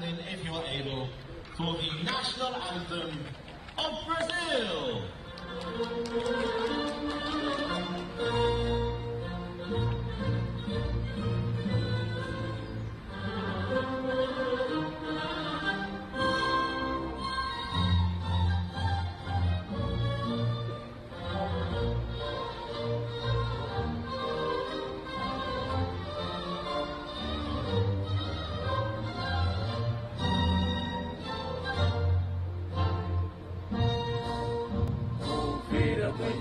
standing, if you are able, for the national anthem of Brazil.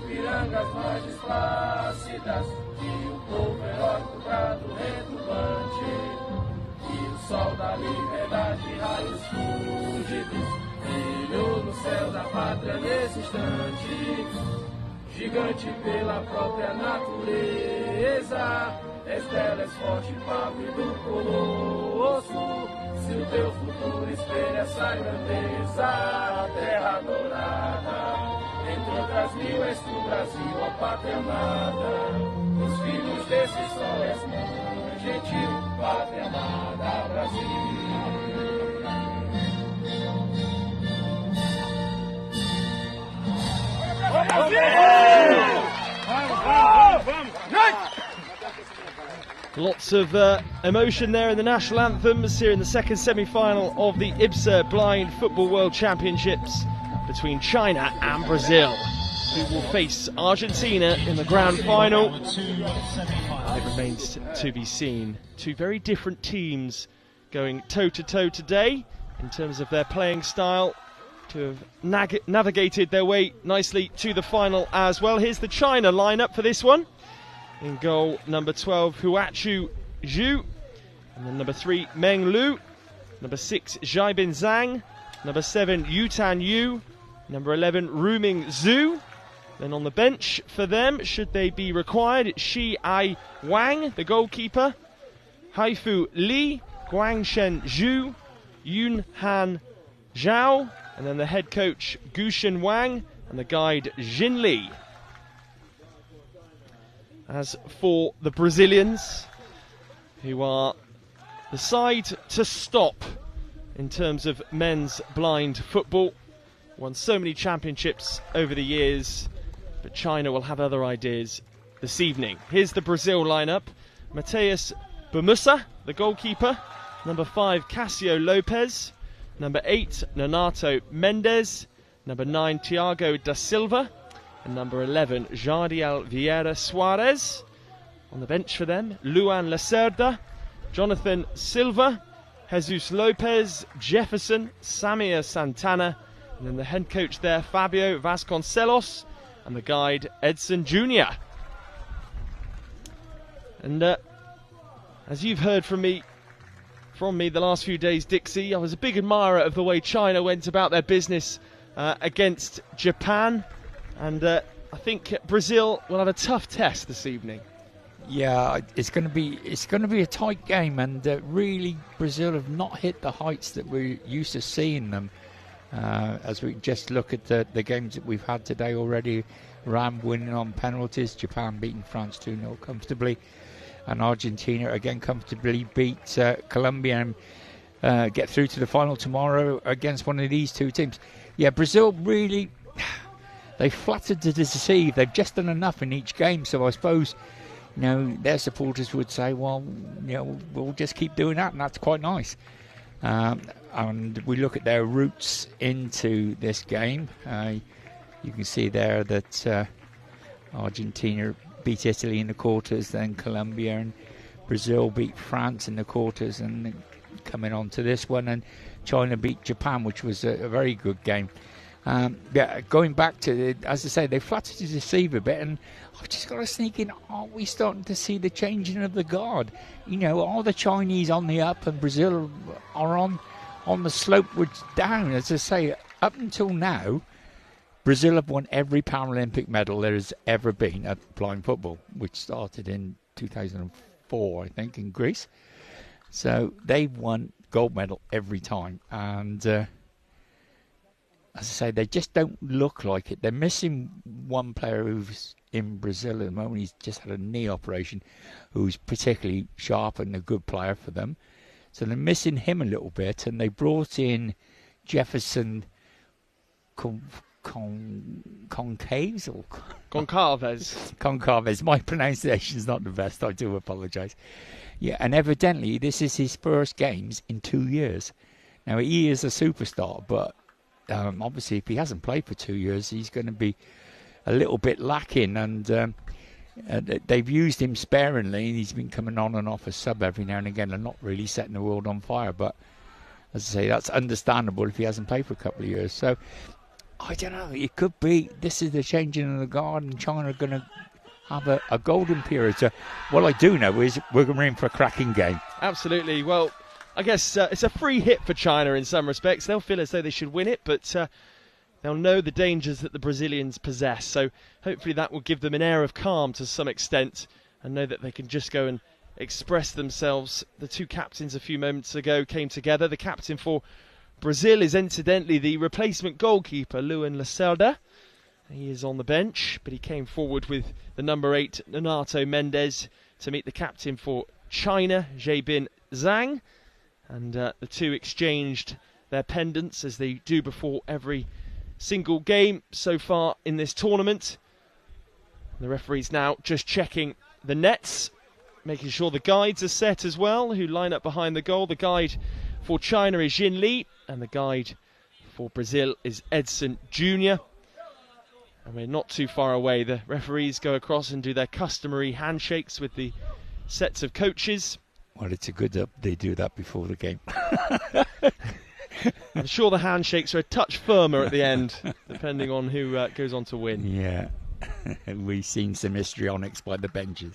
Pirangas mais plácidas e o povo heróico brado retumbante e o sol da liberdade, raios fúlgidos, brilho no céu da pátria nesse instante, gigante pela própria natureza, estrelas forte, pálido colosso, se o teu futuro espelha essa grandeza, terra dourada. Entre outras mil és tu, Brasil, ó pátria amada. Os filhos desse sol és mãe gentil, pátria amada, Brasil. Lots of emotion there in the national anthems here in the second semi-final of the IBSA Blind Football World Championships between China and Brazil, who will face Argentina in the grand final. It remains to be seen. Two very different teams going toe-to-toe today in terms of their playing style, to have navigated their way nicely to the final as well. Here's the China lineup for this one. In goal, number 12, Huachu Zhu. And then number 3, Meng Lu. Number 6, Xiaibin Zhang. Number 7, Yutan Yu. Number 11, Ruming Zhu. Then on the bench for them, should they be required, it's Shi Ai Wang, the goalkeeper. Haifu Li. Guangshen Zhu. Yun Han Zhao. And then the head coach, Gushen Wang. And the guide, Jin Li. As for the Brazilians, who are the side to stop in terms of men's blind football, won so many championships over the years, but China will have other ideas this evening. Here's the Brazil lineup. Mateus Bamusa, the goalkeeper. Number 5, Cássio Lopes. Number 8, Nonato Mendes. Number 9, Thiago da Silva. And number 11, Jardiel Vieira Soares. On the bench for them, Luan Lacerda, Jonathan Silva, Jesus Lopez, Jefferson, Samir Santana, and then the head coach there, Fabio Vasconcelos, and the guide, Edson Jr. And as you've heard from me the last few days, Dixie, I was a big admirer of the way China went about their business against Japan. And I think Brazil will have a tough test this evening. Yeah, it's going to be a tight game, and really Brazil have not hit the heights that we're used to seeing them. As we just look at the games that we've had today already, Iran winning on penalties, Japan beating France 2-0 comfortably, and Argentina again comfortably beat Colombia and get through to the final tomorrow against one of these two teams. Yeah, Brazil really... They flattered to deceive. They've just done enough in each game. So I suppose, their supporters would say, well, we'll just keep doing that, and that's quite nice. And we look at their routes into this game. You can see there that Argentina beat Italy in the quarters, then Colombia, and Brazil beat France in the quarters, and coming on to this one, and China beat Japan, which was a very good game. Going back to, as I say, they flattered to deceive a bit, and I've just got to sneak in, are we starting to see the changing of the guard? Are the Chinese on the up and Brazil are on the slopewards down? As I say, up until now, Brazil have won every Paralympic medal there has ever been at blind football, which started in 2004, I think, in Greece. So they've won gold medal every time, and as I say, they just don't look like it. They're missing one player who's in Brazil at the moment. He's just had a knee operation, who's particularly sharp and a good player for them. So they're missing him a little bit, and they brought in Jefferson Concaves or Concaves. My pronunciation is not the best. I do apologise. Yeah, and evidently this is his first games in 2 years. Now he is a superstar, but obviously if he hasn't played for 2 years, he's going to be a little bit lacking. And they've used him sparingly, and he's been coming on and off as sub every now and again, and not really setting the world on fire. But as I say, that's understandable if he hasn't played for a couple of years. So I don't know. It could be this is the changing of the guard, and China are going to have a golden period. So what I do know is we're going in for a cracking game. Absolutely. Well, I guess it's a free hit for China in some respects. They'll feel as though they should win it, but they'll know the dangers that the Brazilians possess. So hopefully that will give them an air of calm to some extent, and know that they can just go and express themselves. The two captains a few moments ago came together. The captain for Brazil is incidentally the replacement goalkeeper, Luan Lacerda. He is on the bench, but he came forward with the number 8, Nonato Mendes, to meet the captain for China, Zhaibin Zhang. And the two exchanged their pendants, as they do before every single game so far in this tournament. The referee's now just checking the nets, making sure the guides are set as well, who line up behind the goal. The guide for China is Jin Lee, and the guide for Brazil is Edson Jr. And we're not too far away. The referees go across and do their customary handshakes with the sets of coaches. Well, it's a good they do that before the game. I'm sure the handshakes are a touch firmer at the end, depending on who goes on to win. Yeah, we've seen some histrionics by the benches.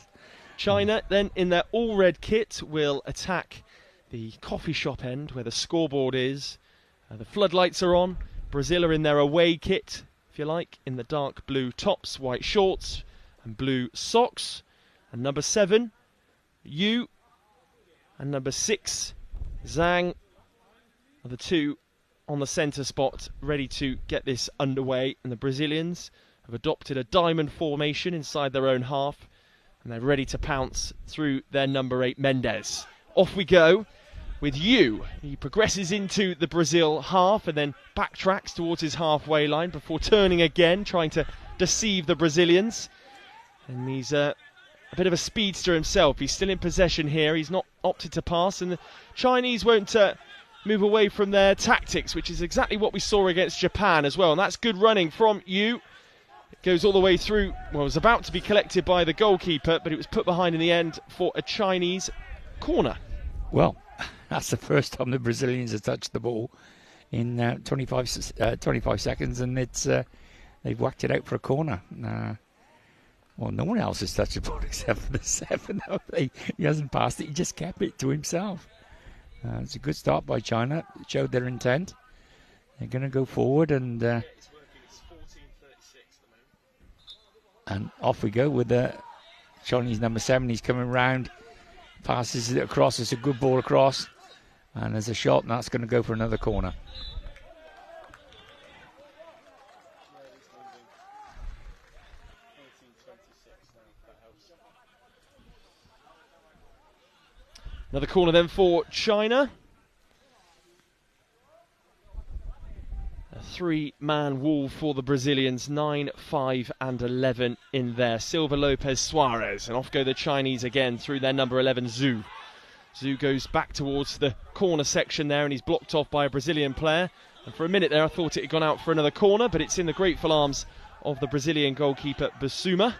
China, then, in their all-red kit, will attack the coffee shop end where the scoreboard is. The floodlights are on. Brazil are in their away kit, if you like, in the dark blue tops, white shorts and blue socks. And number 7, Yu, and number 6, Zhang, are the two on the centre spot, ready to get this underway. And the Brazilians have adopted a diamond formation inside their own half, and they're ready to pounce through their number 8, Mendes. Off we go with Yu. He progresses into the Brazil half and then backtracks towards his halfway line before turning again, trying to deceive the Brazilians. And he's a bit of a speedster himself. He's still in possession here. He's not opted to pass, and the Chinese won't move away from their tactics, which is exactly what we saw against Japan as well. And that's good running from Yu. It goes all the way through. Well, it was about to be collected by the goalkeeper, but it was put behind in the end for a Chinese corner. Well, that's the first time the Brazilians have touched the ball in 25 seconds, and they've whacked it out for a corner. Well, no one else has touched the ball except for the 7. He hasn't passed it, he just kept it to himself. It's a good start by China. It showed their intent. They're going to go forward, and off we go with the Chinese number 7. He's coming round, passes it across. It's a good ball across, and there's a shot, and that's going to go for another corner. Another corner then for China. A 3-man wall for the Brazilians, 9, 5 and 11 in there. Silva, Lopez, Suarez, and off go the Chinese again through their number 11, Zhu. Zhu goes back towards the corner section there, and he's blocked off by a Brazilian player. And for a minute there I thought it had gone out for another corner, but it's in the grateful arms of the Brazilian goalkeeper Basuma.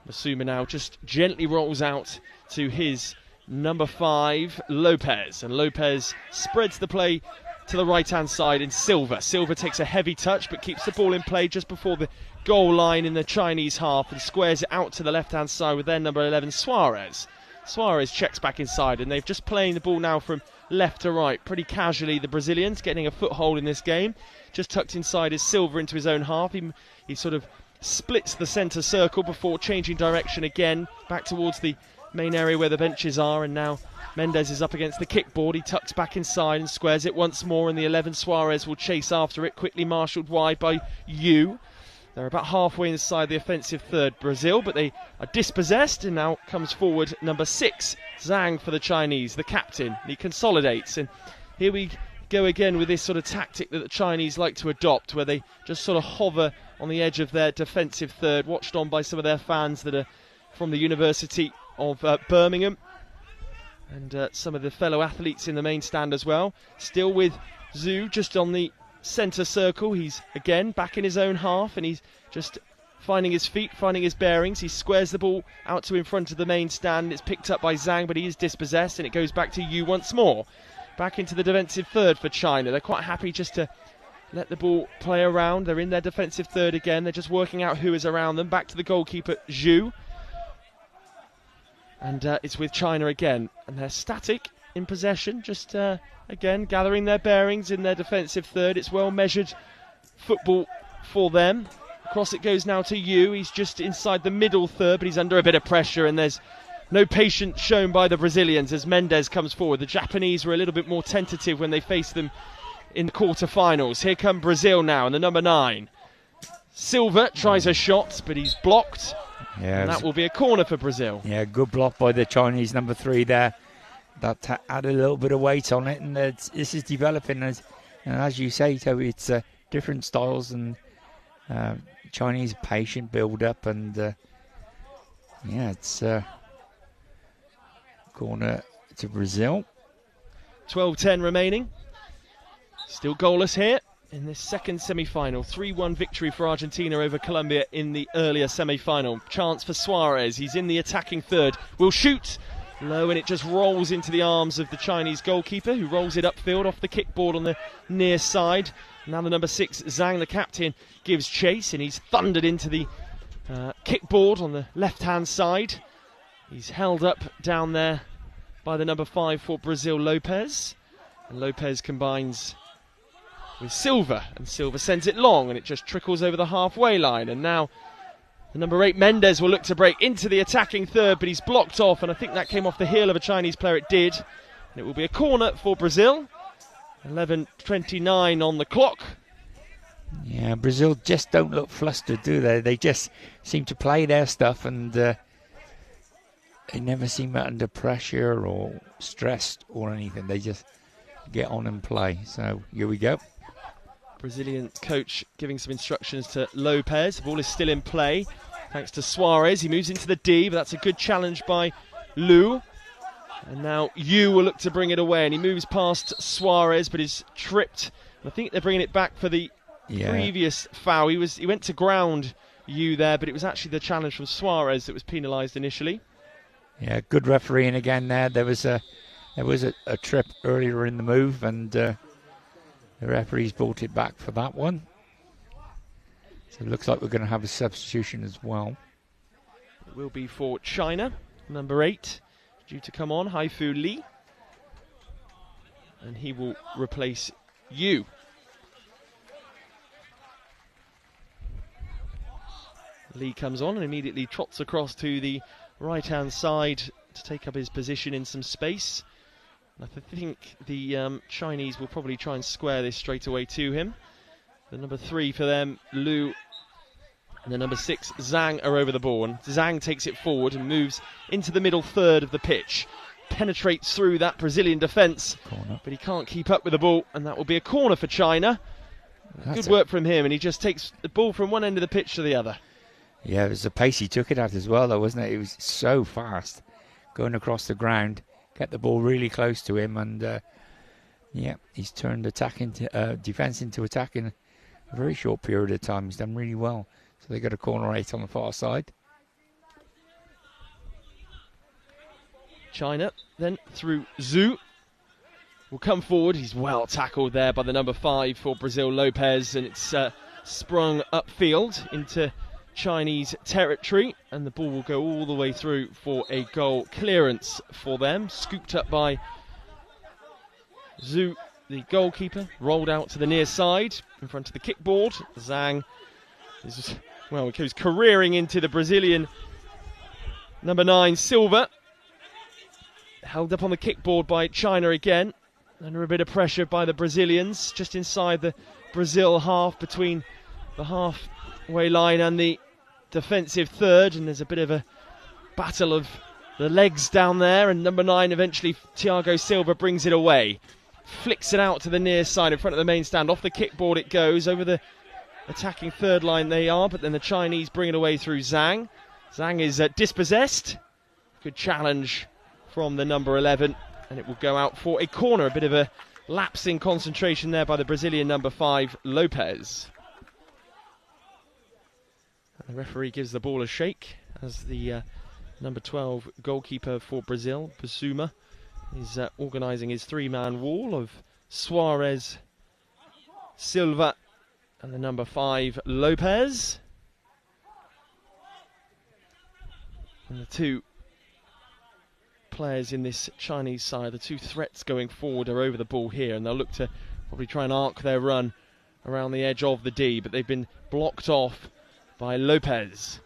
Basuma now just gently rolls out to his number 5, Lopez, and Lopez spreads the play to the right-hand side in Silva. Silva takes a heavy touch but keeps the ball in play just before the goal line in the Chinese half and squares it out to the left-hand side with their number 11, Suarez. Suarez checks back inside, and they've just playing the ball now from left to right pretty casually, the Brazilians, getting a foothold in this game. Just tucked inside is Silva into his own half. He sort of splits the centre circle before changing direction again back towards the main area where the benches are, and now Mendes is up against the kickboard. He tucks back inside and squares it once more, and the 11, Suarez, will chase after it, quickly marshalled wide by Yu. They're about halfway inside the offensive third, Brazil, but they are dispossessed, and now comes forward number 6, Zhang, for the Chinese, the captain. He consolidates, and here we go again with this sort of tactic that the Chinese like to adopt, where they just sort of hover on the edge of their defensive third, watched on by some of their fans that are from the University of Birmingham, and some of the fellow athletes in the main stand as well. Still with Zhu just on the centre circle. He's again back in his own half, and he's just finding his feet, finding his bearings. He squares the ball out to in front of the main stand. It's picked up by Zhang, but he is dispossessed, and it goes back to Yu once more. Back into the defensive third for China. They're quite happy just to let the ball play around. They're in their defensive third again. They're just working out who is around them. Back to the goalkeeper, Zhu. And it's with China again. And they're static in possession, just again gathering their bearings in their defensive third. It's well measured football for them. Across it goes now to Yu. He's just inside the middle third, but he's under a bit of pressure, and there's no patience shown by the Brazilians as Mendes comes forward. The Japanese were a little bit more tentative when they faced them in the quarter-finals. Here come Brazil now, and the number 9. Silva tries a shot, but he's blocked. Yeah, and that will be a corner for Brazil. Yeah, good block by the Chinese number 3 there. That added a little bit of weight on it, and this is developing. As you say, Toby, it's different styles, and Chinese patient build-up, and yeah, it's corner to Brazil. 12-10 remaining. Still goalless here in this second semi-final. 3-1 victory for Argentina over Colombia in the earlier semi-final. Chance for Suarez. He's in the attacking third. Will shoot. Low, and it just rolls into the arms of the Chinese goalkeeper, who rolls it upfield off the kickboard on the near side. Now the number 6, Zhang, the captain, gives chase, and he's thundered into the kickboard on the left-hand side. He's held up down there by the number 5 for Brazil, Lopez. And Lopez combines with Silva, and Silva sends it long, and it just trickles over the halfway line. And now the number 8, Mendes, will look to break into the attacking third, but he's blocked off, and I think that came off the heel of a Chinese player. It did. And it will be a corner for Brazil. 11:29 on the clock. Yeah, Brazil just don't look flustered, do they? They just seem to play their stuff, and they never seem under pressure or stressed or anything. They just get on and play. So here we go. Brazilian coach giving some instructions to Lopez. The ball is still in play thanks to Suarez. He moves into the D, but that's a good challenge by Liu. And now Yu will look to bring it away, and he moves past Suarez, but is tripped. I think they're bringing it back for the previous foul. He went to ground Yu there, but it was actually the challenge from Suarez that was penalised initially. Yeah, good refereeing again there. There was a trip earlier in the move, and the referees brought it back for that one. So it looks like we're going to have a substitution as well. It will be for China, number 8, due to come on, Haifu Li. And he will replace Yu. Li comes on and immediately trots across to the right-hand side to take up his position in some space. I think the Chinese will probably try and square this straight away to him. The number 3 for them, Liu, and the number 6, Zhang, are over the ball. And Zhang takes it forward and moves into the middle third of the pitch. Penetrates through that Brazilian defence, but he can't keep up with the ball, and that will be a corner for China. Good work from him, and he just takes the ball from one end of the pitch to the other. Yeah, it was the pace he took it at as well, though, wasn't it? It was so fast, going across the ground. Get the ball really close to him, and yeah, he's turned defence into attack in a very short period of time. He's done really well. So they got a corner 8 on the far side. China then through Zhu will come forward. He's well tackled there by the number 5 for Brazil, Lopez, and it's sprung upfield into Chinese territory, and the ball will go all the way through for a goal clearance for them. Scooped up by Zhu, the goalkeeper, rolled out to the near side in front of the kickboard. Zhang is, well, he goes careering into the Brazilian number 9, Silva. Held up on the kickboard by China again. Under a bit of pressure by the Brazilians, just inside the Brazil half, between the half away line and the defensive third, and there's a bit of a battle of the legs down there, and number 9 eventually, Thiago Silva, brings it away. Flicks it out to the near side in front of the main stand. Off the kickboard it goes, over the attacking third line they are, but then the Chinese bring it away through Zhang. Zhang is dispossessed. Good challenge from the number 11, and it will go out for a corner. A bit of a lapse in concentration there by the Brazilian number 5, Lopez. And the referee gives the ball a shake as the number 12 goalkeeper for Brazil, Basuma, is organising his 3-man wall of Suarez, Silva and the number 5, Lopez. And the two players in this Chinese side, the two threats going forward, are over the ball here, and they'll look to probably try and arc their run around the edge of the D, but they've been blocked off by Lopez.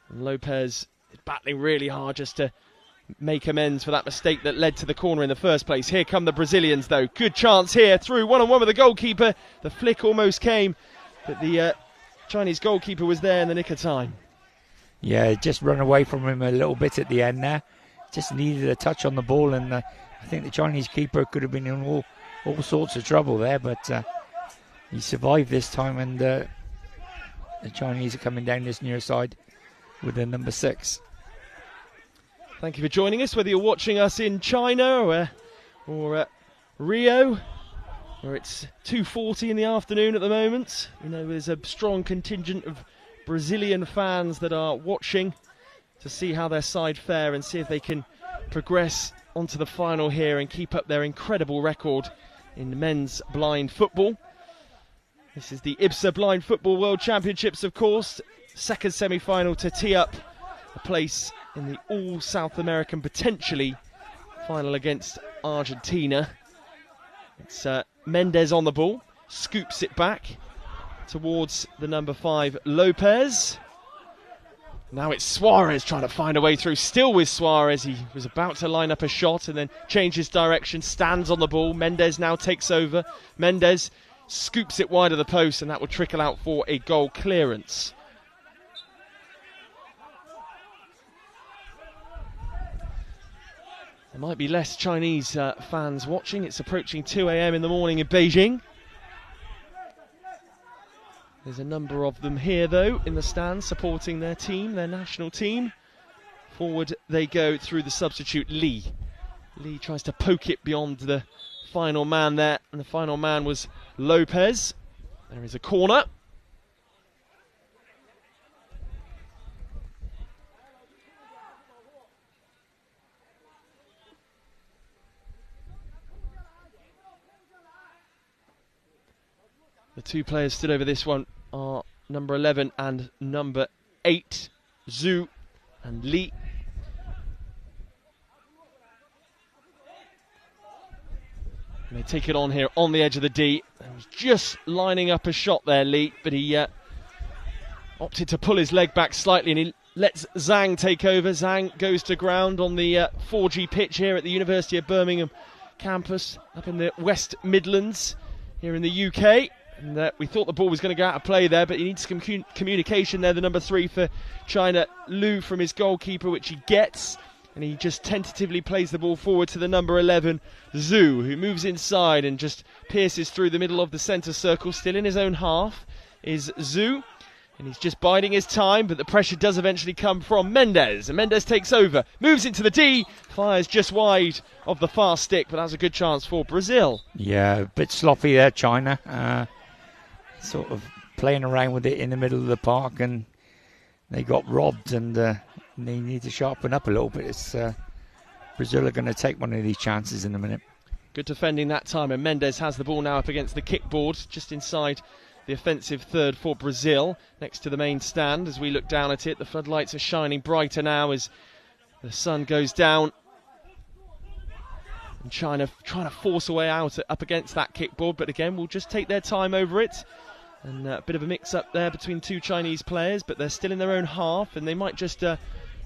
And Lopez is battling really hard just to make amends for that mistake that led to the corner in the first place. Here come the Brazilians though. Good chance here, through one-on-one with the goalkeeper. The flick almost came, but the Chinese goalkeeper was there in the nick of time. Yeah, just run away from him a little bit at the end there. Just needed a touch on the ball, and I think the Chinese keeper could have been in all sorts of trouble there, but he survived this time, and the Chinese are coming down this near side with the number 6. Thank you for joining us, whether you're watching us in China or Rio, where it's 2:40 in the afternoon at the moment. You know, there's a strong contingent of Brazilian fans that are watching to see how their side fare and see if they can progress onto the final here and keep up their incredible record in men's blind football. This is the IBSA Blind Football World Championships, of course. Second semi-final to tee up a place in the all-South American, potentially, final against Argentina. It's Mendes on the ball, scoops it back towards the number 5, Lopez. Now it's Suarez trying to find a way through, still with Suarez. He was about to line up a shot and then changes direction, stands on the ball. Mendes now takes over. Mendes scoops it wide of the post, and that will trickle out for a goal clearance. There might be less Chinese fans watching. It's approaching 2 a.m. in the morning in Beijing. There's a number of them here, though, in the stands supporting their team, their national team. Forward they go through the substitute, Lee. Lee tries to poke it beyond the final man there, and the final man was Lopez. There is a corner. The two players stood over this one are number 11 and number 8, Zhu and Li. And they take it on here on the edge of the D. He was just lining up a shot there, Li, but he opted to pull his leg back slightly, and he lets Zhang take over. Zhang goes to ground on the 4G pitch here at the University of Birmingham campus up in the West Midlands here in the UK. And we thought the ball was going to go out of play there, but he needs some communication there. The number 3 for China, Liu, from his goalkeeper, which he gets. And he just tentatively plays the ball forward to the number 11, Zhu, who moves inside and just pierces through the middle of the centre circle. Still in his own half is Zhu. And he's just biding his time, but the pressure does eventually come from Mendes. And Mendes takes over, moves into the D, fires just wide of the far stick, but that's a good chance for Brazil. Yeah, a bit sloppy there, China. Sort of playing around with it in the middle of the park, and they got robbed, and they need to sharpen up a little bit. It's Brazil are going to take one of these chances in a minute. Good defending that time, and Mendes has the ball now up against the kickboard, just inside the offensive third for Brazil, next to the main stand. As we look down at it, the floodlights are shining brighter now as the sun goes down. And China trying to force a way out up against that kickboard, but again, will just take their time over it. And a bit of a mix-up there between two Chinese players, but they're still in their own half, and they might just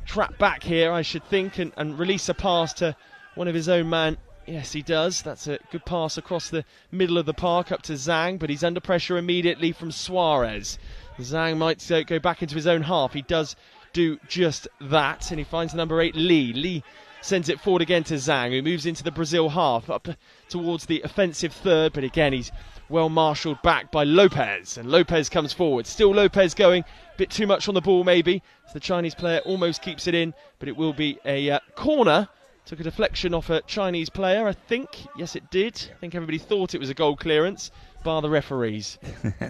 trap back here, I should think, and release a pass to one of his own man, Yes, he does. That's a good pass across the middle of the park up to Zhang, but he's under pressure immediately from Suarez. Zhang might go back into his own half. He does do just that, and he finds number 8, Lee. Lee sends it forward again to Zhang, who moves into the Brazil half, up towards the offensive third, but again he's well marshalled back by Lopez, and Lopez comes forward. Still Lopez going a bit too much on the ball maybe, as the Chinese player almost keeps it in, but it will be a corner. Took a deflection off a Chinese player, I think. Yes, it did. I think everybody thought it was a goal clearance, bar the referees.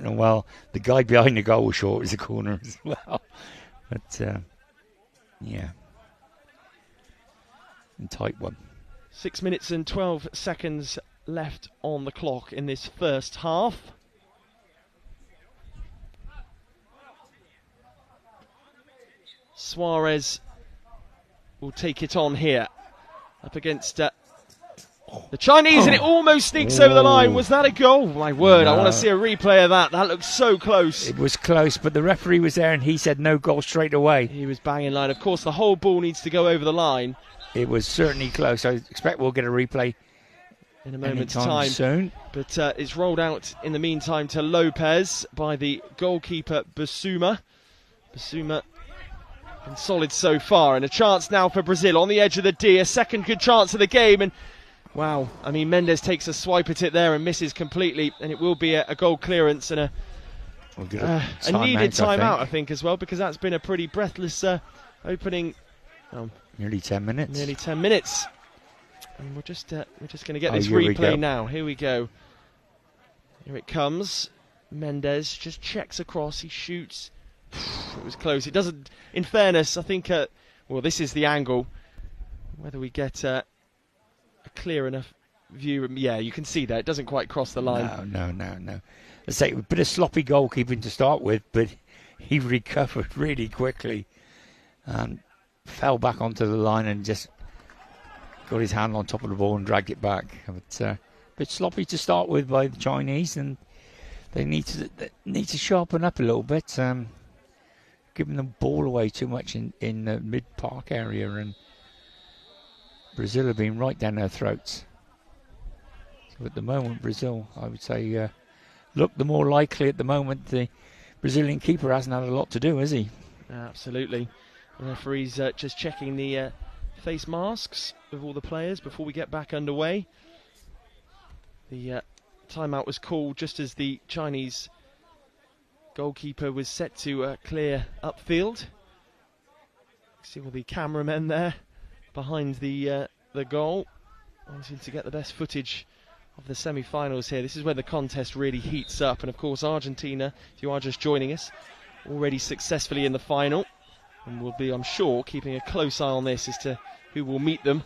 Well, the guy behind the goal was sure it was a corner as well. But, yeah. And tight one. 6 minutes and 12 seconds left on the clock in this first half. Suarez will take it on here. Up against the Chinese, and it almost sneaks over the line. Was that a goal? My word, no. I want to see a replay of that. That looked so close. It was close, but the referee was there and he said no goal straight away. He was bang in line. Of course, the whole ball needs to go over the line. It was certainly close. I expect we'll get a replay in a moment's time soon. But it's rolled out in the meantime to Lopez by the goalkeeper Basuma. Basuma been solid so far, and a chance now for Brazil on the edge of the D. A second good chance of the game, and wow, I mean, Mendes takes a swipe at it there and misses completely, and it will be a goal clearance and a needed timeout, I think, as well, because that's been a pretty breathless opening. Nearly 10 minutes. Nearly 10 minutes. And we're just going to get this replay now. Here we go. Here it comes. Mendes just checks across. He shoots. It was close. It doesn't. In fairness, I think. Well, this is the angle. Whether we get a clear enough view, yeah, you can see that it doesn't quite cross the line. No. Let's say a bit of sloppy goalkeeping to start with, but he recovered really quickly and fell back onto the line and just got his hand on top of the ball and dragged it back. But a bit sloppy to start with by the Chinese, and they need to sharpen up a little bit. Giving the ball away too much in the mid-park area, and Brazil have been right down their throats. So at the moment, Brazil, I would say, look the more likely at the moment. The Brazilian keeper hasn't had a lot to do, has he? Absolutely. The referee's just checking the face masks of all the players before we get back underway. The timeout was called just as the Chinese goalkeeper was set to clear upfield. See all the cameramen there behind the goal, wanting to get the best footage of the semi-finals here. This is where the contest really heats up, and of course Argentina, if you are just joining us, already successfully in the final, and will be, I'm sure, keeping a close eye on this as to who will meet them.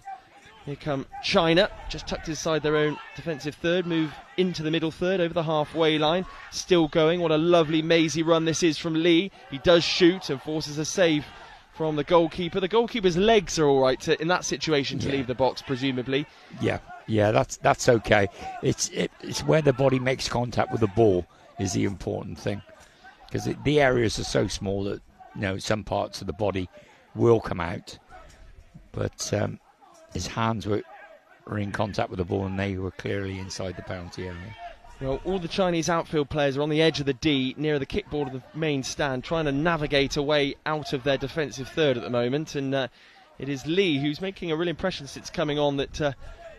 Here come China, just tucked inside their own defensive third, move into the middle third, over the halfway line, still going. What a lovely mazy run this is from Lee. He does shoot and forces a save from the goalkeeper. The goalkeeper's legs are all right in that situation to leave the box, presumably. Yeah, that's okay. It's where the body makes contact with the ball is the important thing, because the areas are so small that some parts of the body will come out, but his hands were in contact with the ball and they were clearly inside the penalty area. Well, all the Chinese outfield players are on the edge of the D, near the kickboard of the main stand, trying to navigate a way out of their defensive third at the moment, and it is Lee who's making a real impression since coming on that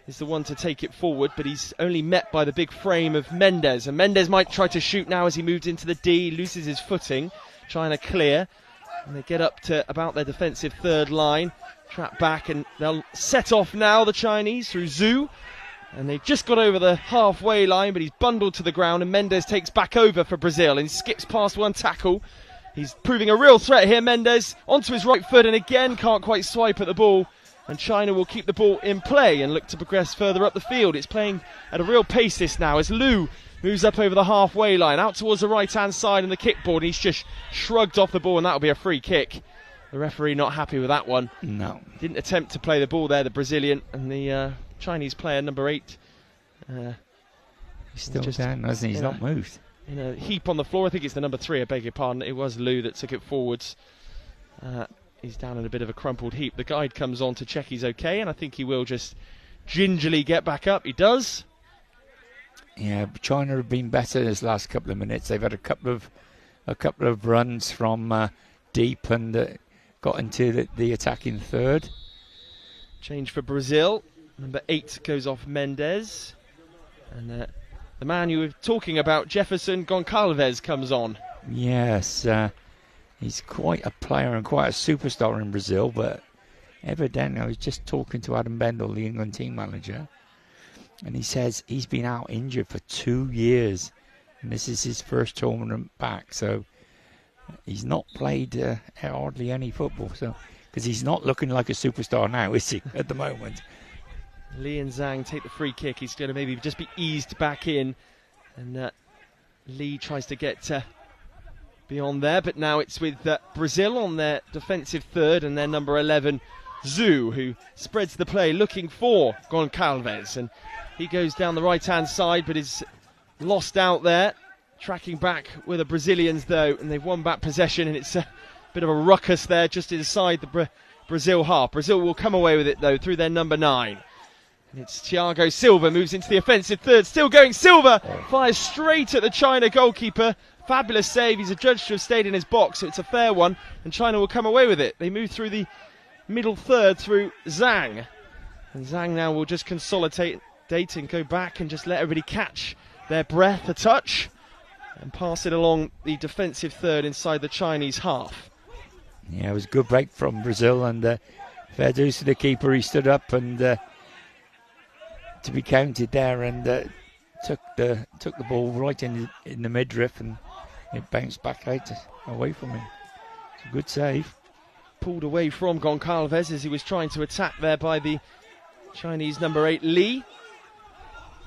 is the one to take it forward, but he's only met by the big frame of Mendes, and Mendes might try to shoot now as he moves into the D, loses his footing, trying to clear, and they get up to about their defensive third line, trap back, and they'll set off now, the Chinese, through Zhu, and they've just got over the halfway line, but he's bundled to the ground, and Mendes takes back over for Brazil, and he skips past one tackle. He's proving a real threat here, Mendes, onto his right foot, and again can't quite swipe at the ball, and China will keep the ball in play and look to progress further up the field. It's playing at a real pace this now, as Liu moves up over the halfway line, out towards the right-hand side in the kickboard, and he's just shrugged off the ball, and that'll be a free kick. The referee not happy with that one. No. Didn't attempt to play the ball there, the Brazilian, and the Chinese player, number 8. He's still down, hasn't he? He's not moved. In a heap on the floor. I think it's the number 3, I beg your pardon. It was Liu that took it forwards. He's down in a bit of a crumpled heap. The guide comes on to check he's okay, and I think he will just gingerly get back up. He does. Yeah, China have been better this last couple of minutes. They've had a couple of runs from deep and got into the attacking third. Change for Brazil. Number 8 goes off Mendes. And the man you were talking about, Jefferson Goncalves, comes on. Yes, he's quite a player and quite a superstar in Brazil, but evidently I was just talking to Adam Bendel, the England team manager, and he says he's been out injured for 2 years, and this is his first tournament back, so he's not played hardly any football, so because he's not looking like a superstar now, is he, at the moment? Lee and Zhang take the free kick. He's going to maybe just be eased back in, and Lee tries to get beyond there, but now it's with Brazil on their defensive third, and their number 11, Zhu, who spreads the play looking for Goncalves, and he goes down the right-hand side, but is lost out there, tracking back with the Brazilians though, and they've won back possession, and it's a bit of a ruckus there just inside the Brazil half. Brazil will come away with it though through their number 9. And it's Thiago Silva moves into the offensive third, still going. Silva fires straight at the China goalkeeper. Fabulous save. He's adjudged to have stayed in his box, so it's a fair one, and China will come away with it. They move through the middle third through Zhang, and Zhang now will just consolidate and go back and just let everybody catch their breath a touch and pass it along the defensive third inside the Chinese half. Yeah, it was a good break from Brazil, and fair dues to the keeper. He stood up and to be counted there, and took the ball right in the midriff, and it bounced back out away from him. It's a good save. Pulled away from Goncalves as he was trying to attack there by the Chinese number 8 Lee.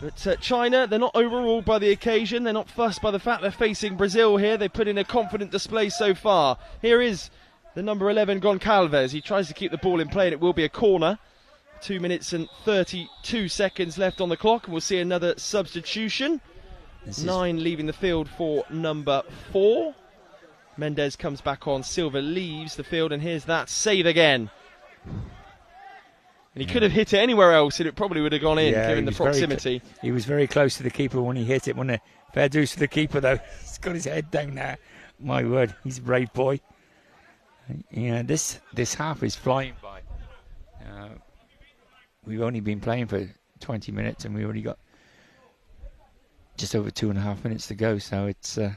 But China, they're not overruled by the occasion. They're not fussed by the fact they're facing Brazil here. They put in a confident display so far. Here is the number 11 Goncalves. He tries to keep the ball in play, and it will be a corner. 2 minutes and 32 seconds left on the clock, and we'll see another substitution. 9 leaving the field for number 4. Mendes comes back on. Silva leaves the field, and here's that save again. And he could have hit it anywhere else, and it probably would have gone in, given the proximity. He was very close to the keeper when he hit it. Wasn't it? Fair dues to the keeper, though. He's got his head down there. My word, he's a brave boy. Yeah, this half is flying by. We've only been playing for 20 minutes, and we already got just over 2.5 minutes to go. So it's a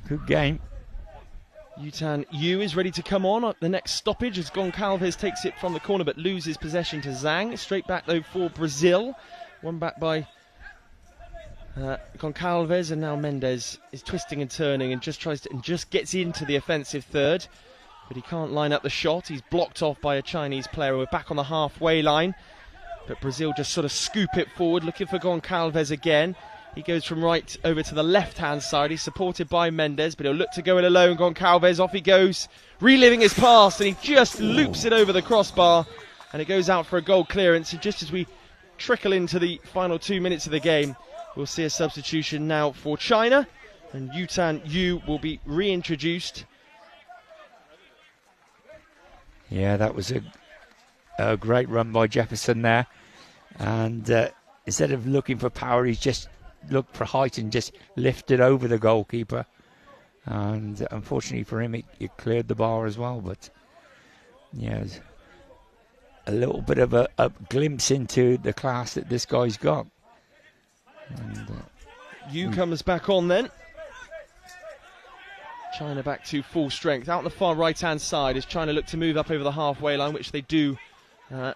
good game. Yutan Yu is ready to come on at the next stoppage as Goncalves takes it from the corner but loses possession to Zhang. Straight back though for Brazil. One back by Goncalves, and now Mendes is twisting and turning and just gets into the offensive third. But he can't line up the shot. He's blocked off by a Chinese player. We're back on the halfway line. But Brazil just sort of scoop it forward, looking for Goncalves again. He goes from right over to the left-hand side. He's supported by Mendes, but he'll look to go it alone. Goncalves, off he goes, reliving his past, and he just loops it over the crossbar, and it goes out for a goal clearance. And just as we trickle into the final 2 minutes of the game, we'll see a substitution now for China, and Yutan Yu will be reintroduced. Yeah, that was a great run by Jefferson there, and instead of looking for power, he's just looked for height and just lifted over the goalkeeper, and unfortunately for him it cleared the bar as well. But yeah, a little bit of a glimpse into the class that this guy's got. And Yu comes back on then. China back to full strength. Out on the far right hand side as China look to move up over the halfway line, which they do in a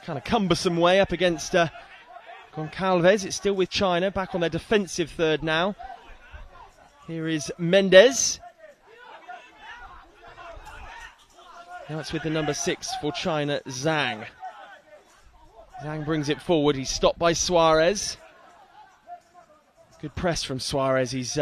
kind of cumbersome way up against Goncalves. It's still with China, back on their defensive third now. Here is Mendes. Now it's with the number 6 for China, Zhang. Zhang brings it forward. He's stopped by Suarez. Good press from Suarez. He's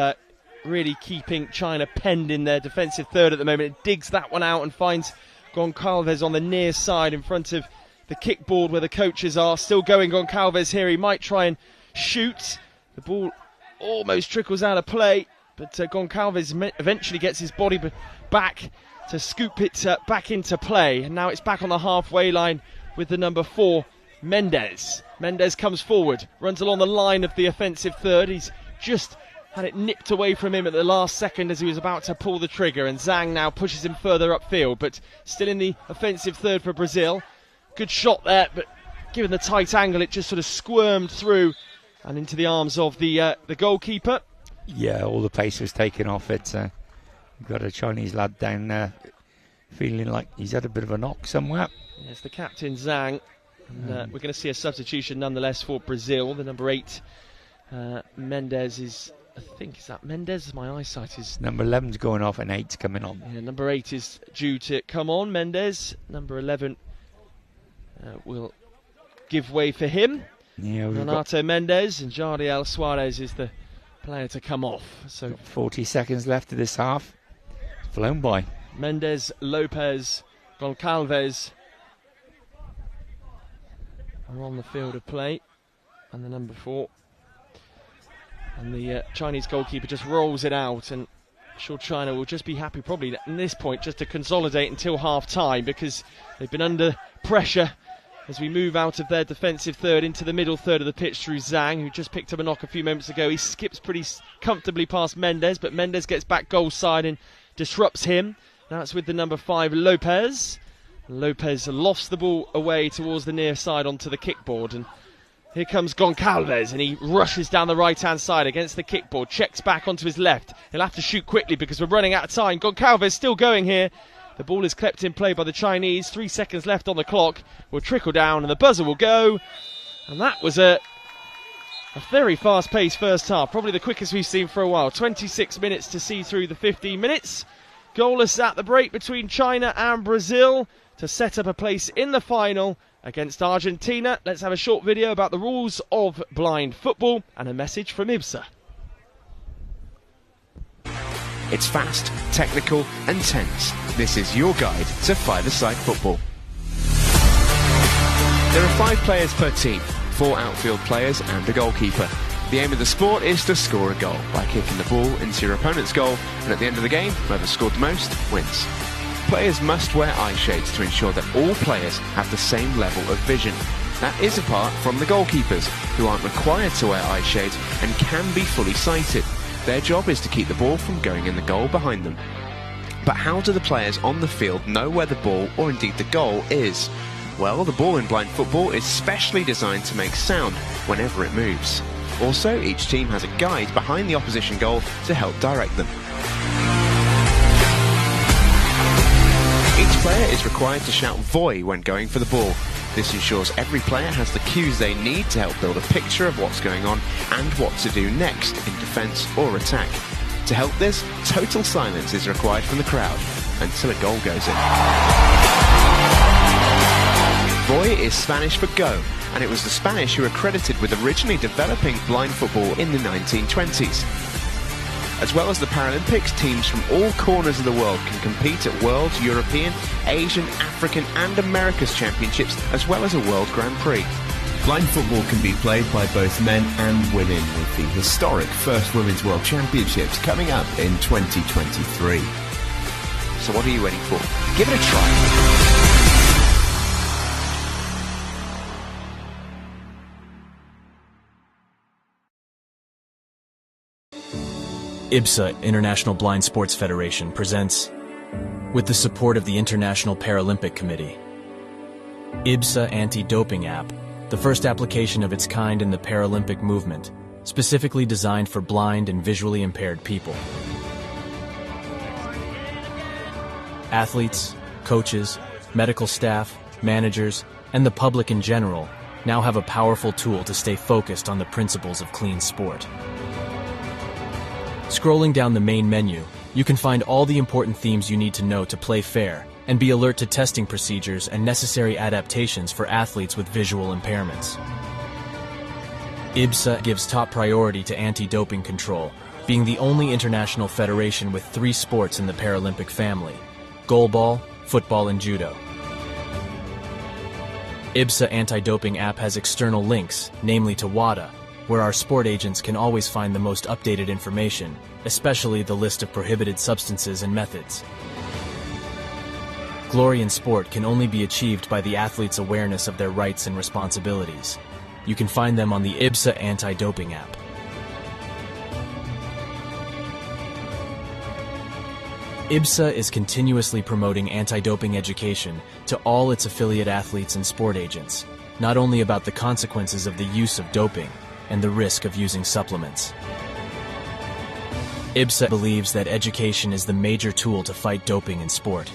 really keeping China penned in their defensive third at the moment. It digs that one out and finds Goncalves on the near side in front of the kickboard where the coaches are. Still going Goncalves here. He might try and shoot. The ball almost trickles out of play, but Goncalves eventually gets his body back to scoop it back into play. And now it's back on the halfway line with the number 4, Mendes. Mendes comes forward, runs along the line of the offensive third. He's just had it nipped away from him at the last second as he was about to pull the trigger, and Zhang now pushes him further upfield, but still in the offensive third for Brazil. Good shot there, but given the tight angle, it just sort of squirmed through and into the arms of the goalkeeper. Yeah, all the pace was taken off it. You've got a Chinese lad down there feeling like he's had a bit of a knock somewhere. Yes, the captain Zhang. And, we're going to see a substitution nonetheless for Brazil. The number 8, Mendes is... I think, is that Mendes? My eyesight is... Number 11's going off and 8's coming on. Yeah, number 8 is due to come on, Mendes. Number 11 will give way for him. Yeah, Renato Mendes, and Jardiel Suarez is the player to come off. So 40 seconds left of this half. Flown by. Mendes, Lopez, Goncalves are on the field of play. And the number 4. And the Chinese goalkeeper just rolls it out, and I'm sure China will just be happy probably at this point just to consolidate until half-time, because they've been under pressure as we move out of their defensive third into the middle third of the pitch through Zhang, who just picked up a knock a few moments ago. He skips pretty comfortably past Mendes, but Mendes gets back goal side and disrupts him. Now it's with the number 5, Lopez. Lopez lofts the ball away towards the near side onto the kickboard, and here comes Goncalves, and he rushes down the right-hand side against the kickboard, checks back onto his left. He'll have to shoot quickly because we're running out of time. Goncalves still going here. The ball is kept in play by the Chinese. 3 seconds left on the clock. Will trickle down, and the buzzer will go. And that was a very fast-paced first half, probably the quickest we've seen for a while. 26 minutes to see through the 15 minutes. Goalless at the break between China and Brazil to set up a place in the final against Argentina. Let's have a short video about the rules of blind football and a message from IBSA. It's fast, technical and tense. This is your guide to five-a-side football. There are 5 players per team, 4 outfield players and a goalkeeper. The aim of the sport is to score a goal by kicking the ball into your opponent's goal, and at the end of the game, whoever scored the most wins. Players must wear eye shades to ensure that all players have the same level of vision. That is apart from the goalkeepers, who aren't required to wear eye shades and can be fully sighted. Their job is to keep the ball from going in the goal behind them. But how do the players on the field know where the ball, or indeed the goal, is? Well, the ball in blind football is specially designed to make sound whenever it moves. Also, each team has a guide behind the opposition goal to help direct them. Each player is required to shout "Voy" when going for the ball. This ensures every player has the cues they need to help build a picture of what's going on and what to do next in defence or attack. To help this, total silence is required from the crowd until a goal goes in. Voy is Spanish for go, and it was the Spanish who were credited with originally developing blind football in the 1920s. As well as the Paralympics, teams from all corners of the world can compete at World, European, Asian, African and America's Championships, as well as a World Grand Prix. Blind football can be played by both men and women, with the historic First Women's World Championships coming up in 2023. So what are you waiting for? Give it a try. IBSA, International Blind Sports Federation, presents, with the support of the International Paralympic Committee, IBSA Anti-Doping App, the first application of its kind in the Paralympic movement, specifically designed for blind and visually impaired people. Athletes, coaches, medical staff, managers, and the public in general now have a powerful tool to stay focused on the principles of clean sport. Scrolling down the main menu, you can find all the important themes you need to know to play fair and be alert to testing procedures and necessary adaptations for athletes with visual impairments. IBSA gives top priority to anti-doping control, being the only international federation with 3 sports in the Paralympic family: goalball, football, and judo. IBSA Anti-Doping App has external links, namely to WADA, where our sport agents can always find the most updated information, especially the list of prohibited substances and methods. glory in sport can only be achieved by the athlete's awareness of their rights and responsibilities. You can find them on the IBSA anti-doping app. IBSA is continuously promoting anti-doping education to all its affiliate athletes and sport agents, not only about the consequences of the use of doping and the risk of using supplements. IBSA believes that education is the major tool to fight doping in sport.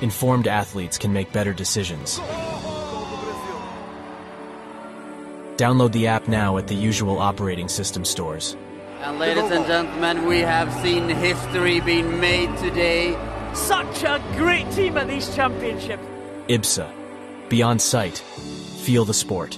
Informed athletes can make better decisions. Download the app now at the usual operating system stores. And ladies and gentlemen, we have seen history being made today. Such a great team at these championships. IBSA. Beyond sight. Feel the sport.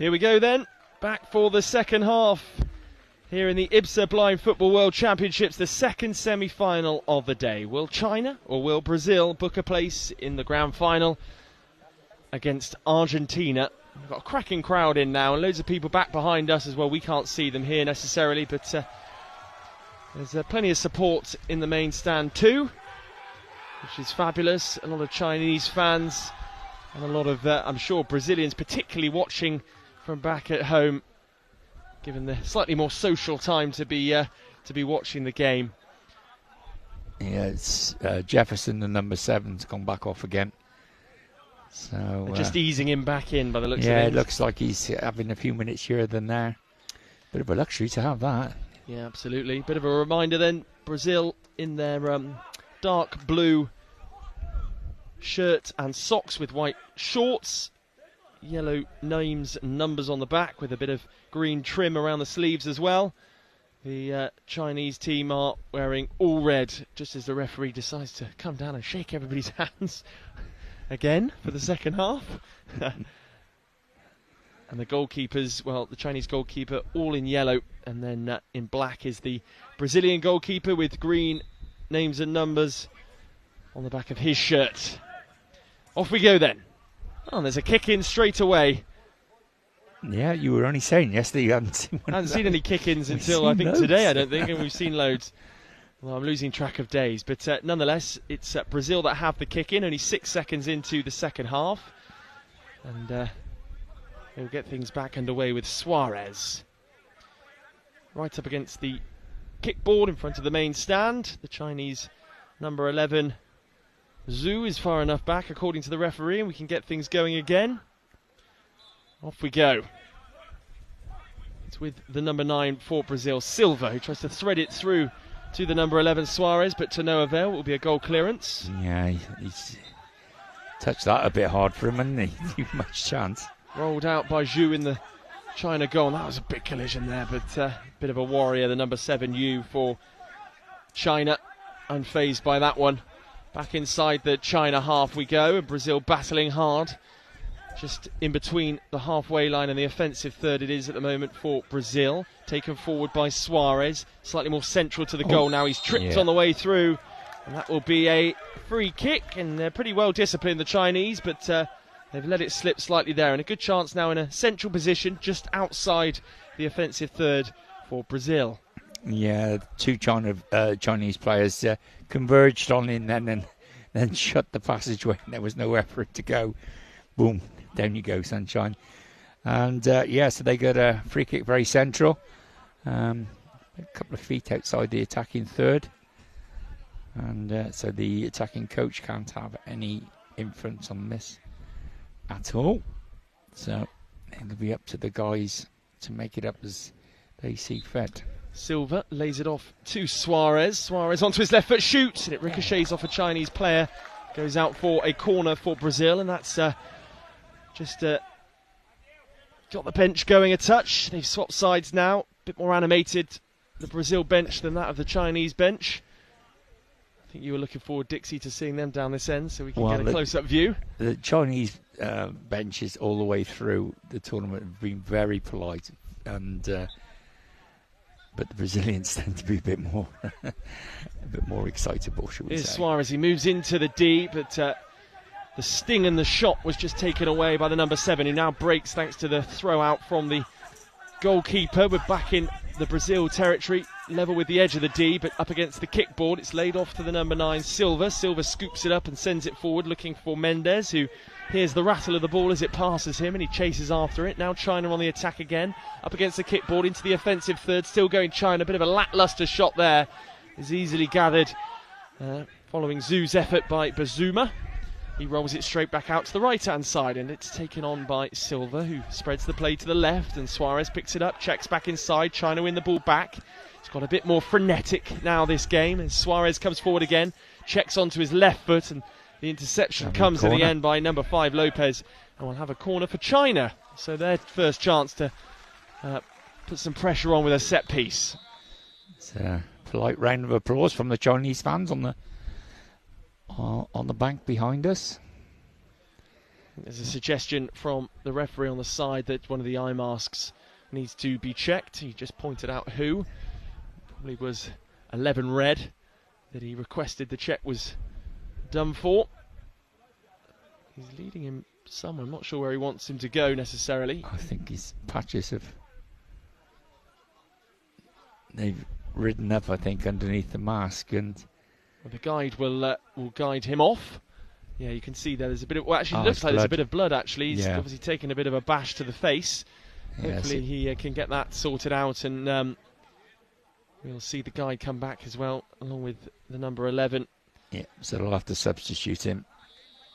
Here we go then, back for the second half. Here in the IBSA Blind Football World Championships, the second semi-final of the day. Will China or will Brazil book a place in the grand final against Argentina? We've got a cracking crowd in now and loads of people back behind us as well. We can't see them here necessarily, but there's plenty of support in the main stand too, which is fabulous. A lot of Chinese fans and a lot of, I'm sure, Brazilians particularly watching from back at home, given the slightly more social time to be watching the game. Yeah, it's Jefferson, the number 7's gone back off again. So just easing him back in by the looks of it. Yeah, it looks like he's having a few minutes here than there. Bit of a luxury to have that. Yeah, absolutely. Bit of a reminder then, Brazil in their dark blue shirt and socks with white shorts. Yellow names and numbers on the back with a bit of green trim around the sleeves as well. The Chinese team are wearing all red, just as the referee decides to come down and shake everybody's hands again for the second half. And the goalkeepers, well, the Chinese goalkeeper all in yellow, and then in black is the Brazilian goalkeeper with green names and numbers on the back of his shirt. Off we go then. Oh, and there's a kick in straight away. Yeah, you were only saying yesterday you hadn't seen one. I hadn't seen any kick-ins until I think loads. Today, I don't think, and we've seen loads. Well, I'm losing track of days, but nonetheless, it's Brazil that have the kick-in, only 6 seconds into the second half. And they'll get things back underway with Suarez. Right up against the kickboard in front of the main stand. The Chinese number 11, Zhu, is far enough back according to the referee, and we can get things going again. Off we go. It's with the number 9 for Brazil, Silva, who tries to thread it through to the number 11, Suarez, but to no avail. It will be a goal clearance. Yeah, he's touched that a bit hard for him, hasn't he? Much chance. Rolled out by Zhu in the China goal. That was a big collision there, but a bit of a warrior, the number 7, Yu, for China. Unfazed by that one. Back inside the China half we go, and Brazil battling hard. Just in between the halfway line and the offensive third it is at the moment for Brazil. Taken forward by Suarez, slightly more central to the goal now. He's tripped on the way through, and that will be a free kick, and they're pretty well disciplined, the Chinese, but they've let it slip slightly there, and a good chance now in a central position just outside the offensive third for Brazil. Yeah, two Chinese players converged on in then shut the passageway, and there was nowhere for it to go. Boom, down you go, sunshine. And so they got a free kick very central, a couple of feet outside the attacking third, and so the attacking coach can't have any influence on this at all. So it'll be up to the guys to make it up as they see fit. Silva lays it off to Suarez. Suarez onto his left foot, shoots, and it ricochets off a Chinese player. Goes out for a corner for Brazil, and that's just got the bench going a touch. They've swapped sides now, a bit more animated, the Brazil bench, than that of the Chinese bench. I think you were looking forward, Dixie, to seeing them down this end so we can get a close-up view. The Chinese benches all the way through the tournament have been very polite, and but the Brazilians tend to be a bit more excitable, should we say. Here's Suarez, he moves into the D, but the sting and the shot was just taken away by the number 7, who now breaks thanks to the throw out from the goalkeeper. We're back in the Brazil territory, level with the edge of the D, but up against the kickboard. It's laid off to the number 9, Silva. Silva scoops it up and sends it forward, looking for Mendes, who hears the rattle of the ball as it passes him, and he chases after it. Now China on the attack again, up against the kickboard, into the offensive third, still going China. A bit of a lacklustre shot there is easily gathered, following Zhu's effort by Bazuma. He rolls it straight back out to the right-hand side, and it's taken on by Silva, who spreads the play to the left, and Suarez picks it up, checks back inside. China win the ball back. It's got a bit more frenetic now, this game, and Suarez comes forward again, checks onto his left foot, and the interception comes at the end by number 5, Lopez, and we'll have a corner for China. So their first chance to put some pressure on with a set piece. It's a polite round of applause from the Chinese fans on the bank behind us. There's a suggestion from the referee on the side that one of the eye masks needs to be checked. He just pointed out who. Probably was 11 red that he requested the check was done for. He's leading him somewhere. I'm not sure where he wants him to go necessarily. I think his patches they've ridden up, I think, underneath the mask, and well, the guide will guide him off. Yeah, you can see there's a bit of. Well, actually, it looks like there's a bit of blood. Actually, he's obviously taken a bit of a bash to the face. Hopefully, he can get that sorted out, and we'll see the guide come back as well, along with the number 11. Yeah, so they'll have to substitute him.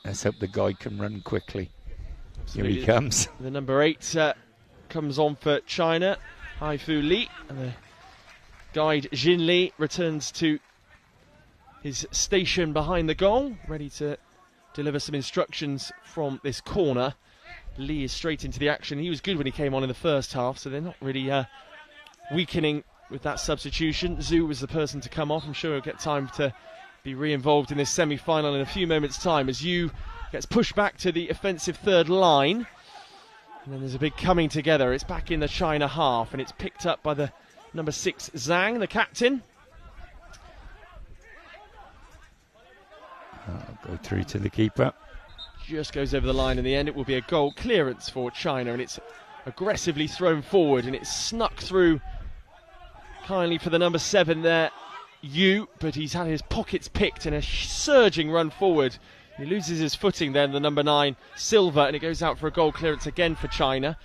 Let's hope the guide can run quickly. Absolutely. Here he comes. The number 8 comes on for China, Haifu Li, and the guide Jin Li returns to his station behind the goal, ready to deliver some instructions from this corner. Li is straight into the action. He was good when he came on in the first half, so they're not really weakening with that substitution. Zhu was the person to come off. I'm sure he'll get time to be re-involved in this semi-final in a few moments' time as Yu gets pushed back to the offensive third line. And then there's a big coming together. It's back in the China half, and it's picked up by the number 6 Zhang, the captain. Go through to the keeper. Just goes over the line in the end. It will be a goal clearance for China, and it's aggressively thrown forward, and it's snuck through kindly for the number 7 there, Yu, but he's had his pockets picked in a surging run forward. He loses his footing then, the number 9, Silva, and it goes out for a goal clearance again for China.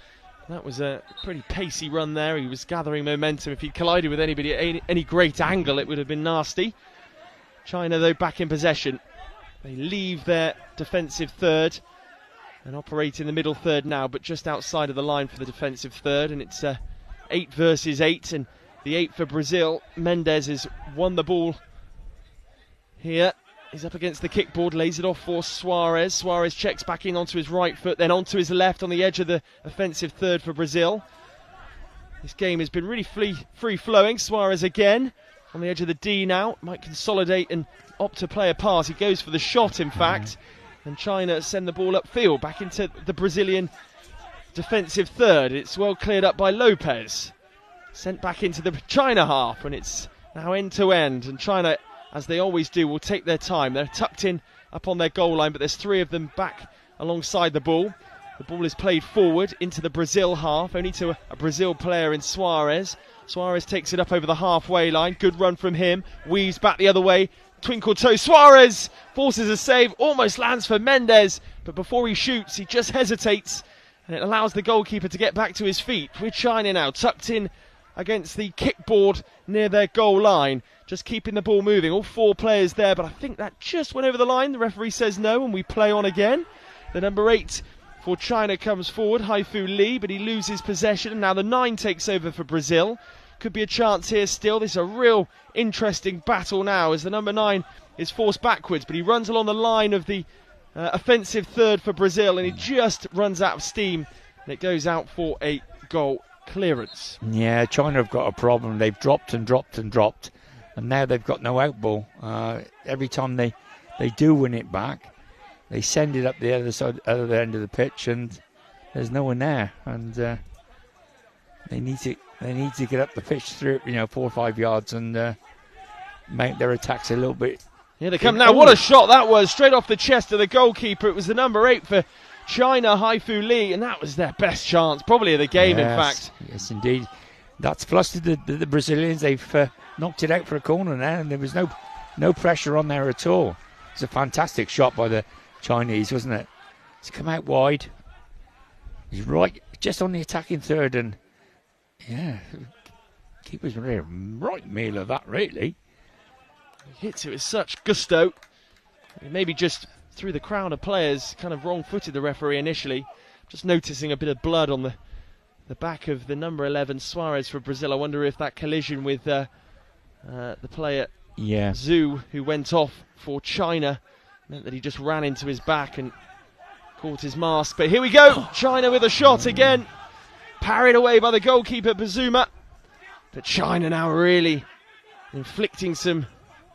That was a pretty pacey run there. He was gathering momentum. If he collided with anybody at any great angle, it would have been nasty. China, though, back in possession. They leave their defensive third and operate in the middle third now, but just outside of the line for the defensive third, and it's 8 versus 8, and the 8 for Brazil. Mendes has won the ball here. He's up against the kickboard, lays it off for Suarez. Suarez checks back in onto his right foot, then onto his left on the edge of the offensive third for Brazil. This game has been really free-flowing. Suarez again on the edge of the D now. Might consolidate and opt to play a pass. He goes for the shot, in fact. And China send the ball upfield, back into the Brazilian defensive third. It's well cleared up by Lopez. Sent back into the China half, and it's now end-to-end. And China, as they always do, will take their time. They're tucked in up on their goal line, but there's 3 of them back alongside the ball. The ball is played forward into the Brazil half, only to a Brazil player in Suarez. Suarez takes it up over the halfway line. Good run from him. Weaves back the other way. Twinkle toe. Suarez forces a save. Almost lands for Mendes. But before he shoots, he just hesitates. And it allows the goalkeeper to get back to his feet. With China now tucked in against the kickboard near their goal line. Just keeping the ball moving. All 4 players there. But I think that just went over the line. The referee says no, and we play on again. The number 8 for China comes forward, Haifu Li, but he loses possession. And now the 9 takes over for Brazil. Could be a chance here still. This is a real interesting battle now as the number 9 is forced backwards, but he runs along the line of the offensive third for Brazil, and he just runs out of steam, and it goes out for a goal clearance. Yeah, China have got a problem. They've dropped and dropped and dropped, and now they've got no out ball. Every time they do win it back, they send it up the other end of the pitch, and there's no one there. And they need to get up the pitch through 4 or 5 yards and make their attacks a little bit. Here they come now. What a shot that was, straight off the chest of the goalkeeper. It was the number 8 for China, Haifu Li, and that was their best chance, probably of the game, in fact. Yes, indeed. That's flustered the Brazilians. They've knocked it out for a corner now, and there was no pressure on there at all. It's a fantastic shot by the Chinese, wasn't it? It's come out wide. He's right, just on the attacking third, and yeah, keeper's right meal of that, really. He hits it with such gusto. Maybe just through the crowd of players, kind of wrong-footed the referee initially. Just noticing a bit of blood on the back of the number 11 Suarez for Brazil. I wonder if that collision with the player Zhu, who went off for China, meant that he just ran into his back and caught his mask. But here we go, China with a shot again. Parried away by the goalkeeper, Bazuma. But China now really inflicting some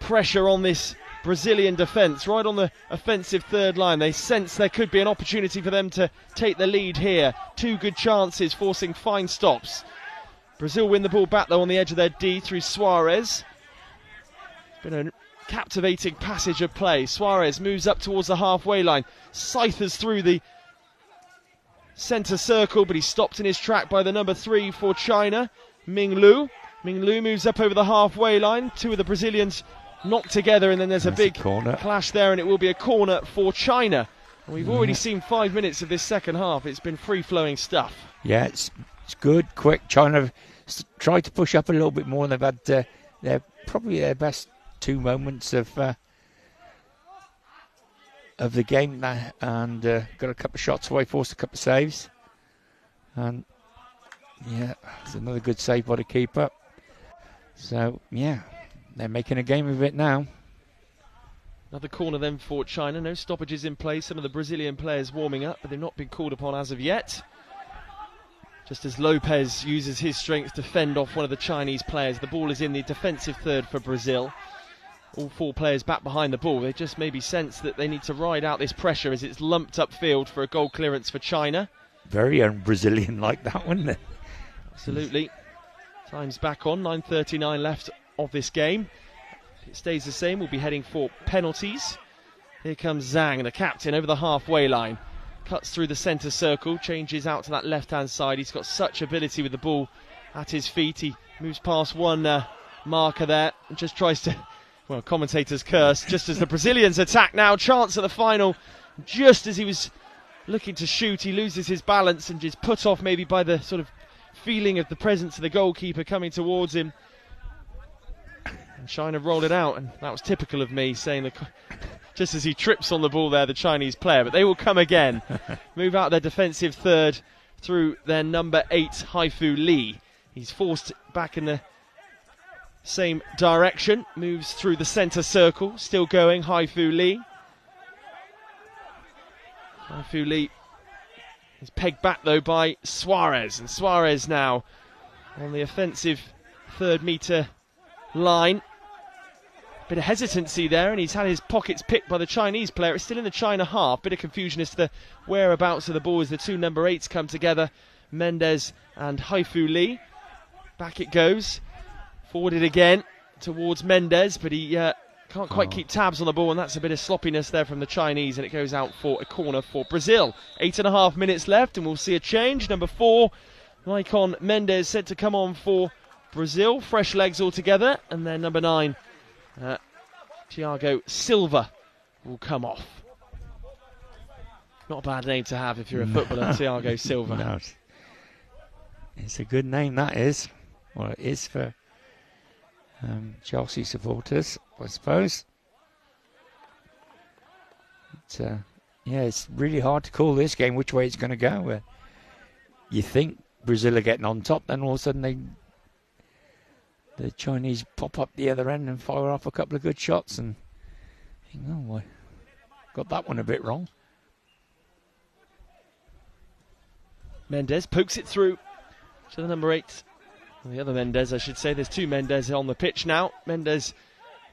pressure on this Brazilian defence, right on the offensive third line. They sense there could be an opportunity for them to take the lead here. 2 good chances, forcing fine stops. Brazil win the ball back though on the edge of their D through Suarez. It's been a captivating passage of play. Suarez moves up towards the halfway line, scythers through the centre circle, but he's stopped in his track by the number 3 for China, Ming Lu. Ming Lu moves up over the halfway line. 2 of the Brazilians knocked together, and then there's a big clash there, and it will be a corner for China. And we've already seen 5 minutes of this second half. It's been free-flowing stuff. Yeah, it's good, quick. China tried to push up a little bit more. They've had probably their best 2 moments of the game, and got a couple of shots away, forced a couple of saves. And yeah, it's another good save by the keeper. So yeah, they're making a game of it now. Another corner then for China. No stoppages in play. Some of the Brazilian players warming up, but they've not been called upon as of yet. Just as Lopez uses his strength to fend off one of the Chinese players. The ball is in the defensive third for Brazil. All 4 players back behind the ball. They just maybe sense that they need to ride out this pressure as it's lumped upfield for a goal clearance for China. Very un-Brazilian like that, wasn't it? Absolutely. Time's back on. 9:39 left of this game. If it stays the same, we'll be heading for penalties. Here comes Zhang, the captain, over the halfway line. Cuts through the centre circle, changes out to that left-hand side. He's got such ability with the ball at his feet. He moves past one marker there and just tries to, well, commentators curse, just as the Brazilians attack now. Chance at the final. Just as he was looking to shoot, he loses his balance and is put off maybe by the sort of feeling of the presence of the goalkeeper coming towards him. And China rolled it out, and that was typical of me, saying that just as he trips on the ball there, the Chinese player. But they will come again. Move out their defensive third through their number 8, Haifu Lee. He's forced back in the same direction. Moves through the centre circle. Still going, Haifu Lee. Haifu Lee is pegged back though by Suarez. And Suarez now on the offensive 3rd metre line. Bit of hesitancy there, and he's had his pockets picked by the Chinese player. It's still in the China half. Bit of confusion as to the whereabouts of the ball as the 2 number 8s come together. Mendes and Haifu Lee. Back it goes. Forwarded again towards Mendes, but he can't quite keep tabs on the ball, and that's a bit of sloppiness there from the Chinese, and it goes out for a corner for Brazil. 8.5 minutes left, and we'll see a change. Number 4, Maicon Mendes, said to come on for Brazil. Fresh legs altogether, and then number 9, Thiago Silva will come off. Not a bad name to have if you're a footballer, Thiago Silva. No. It's a good name, that is. Well, it is for Chelsea supporters, I suppose. But, yeah, it's really hard to call this game which way it's going to go. You think Brazil are getting on top, then all of a sudden the Chinese pop up the other end and fire off a couple of good shots, and you think, oh, I got that one a bit wrong. Mendes pokes it through to the number 8. The other Mendes, I should say. There's 2 Mendes on the pitch now. Mendes,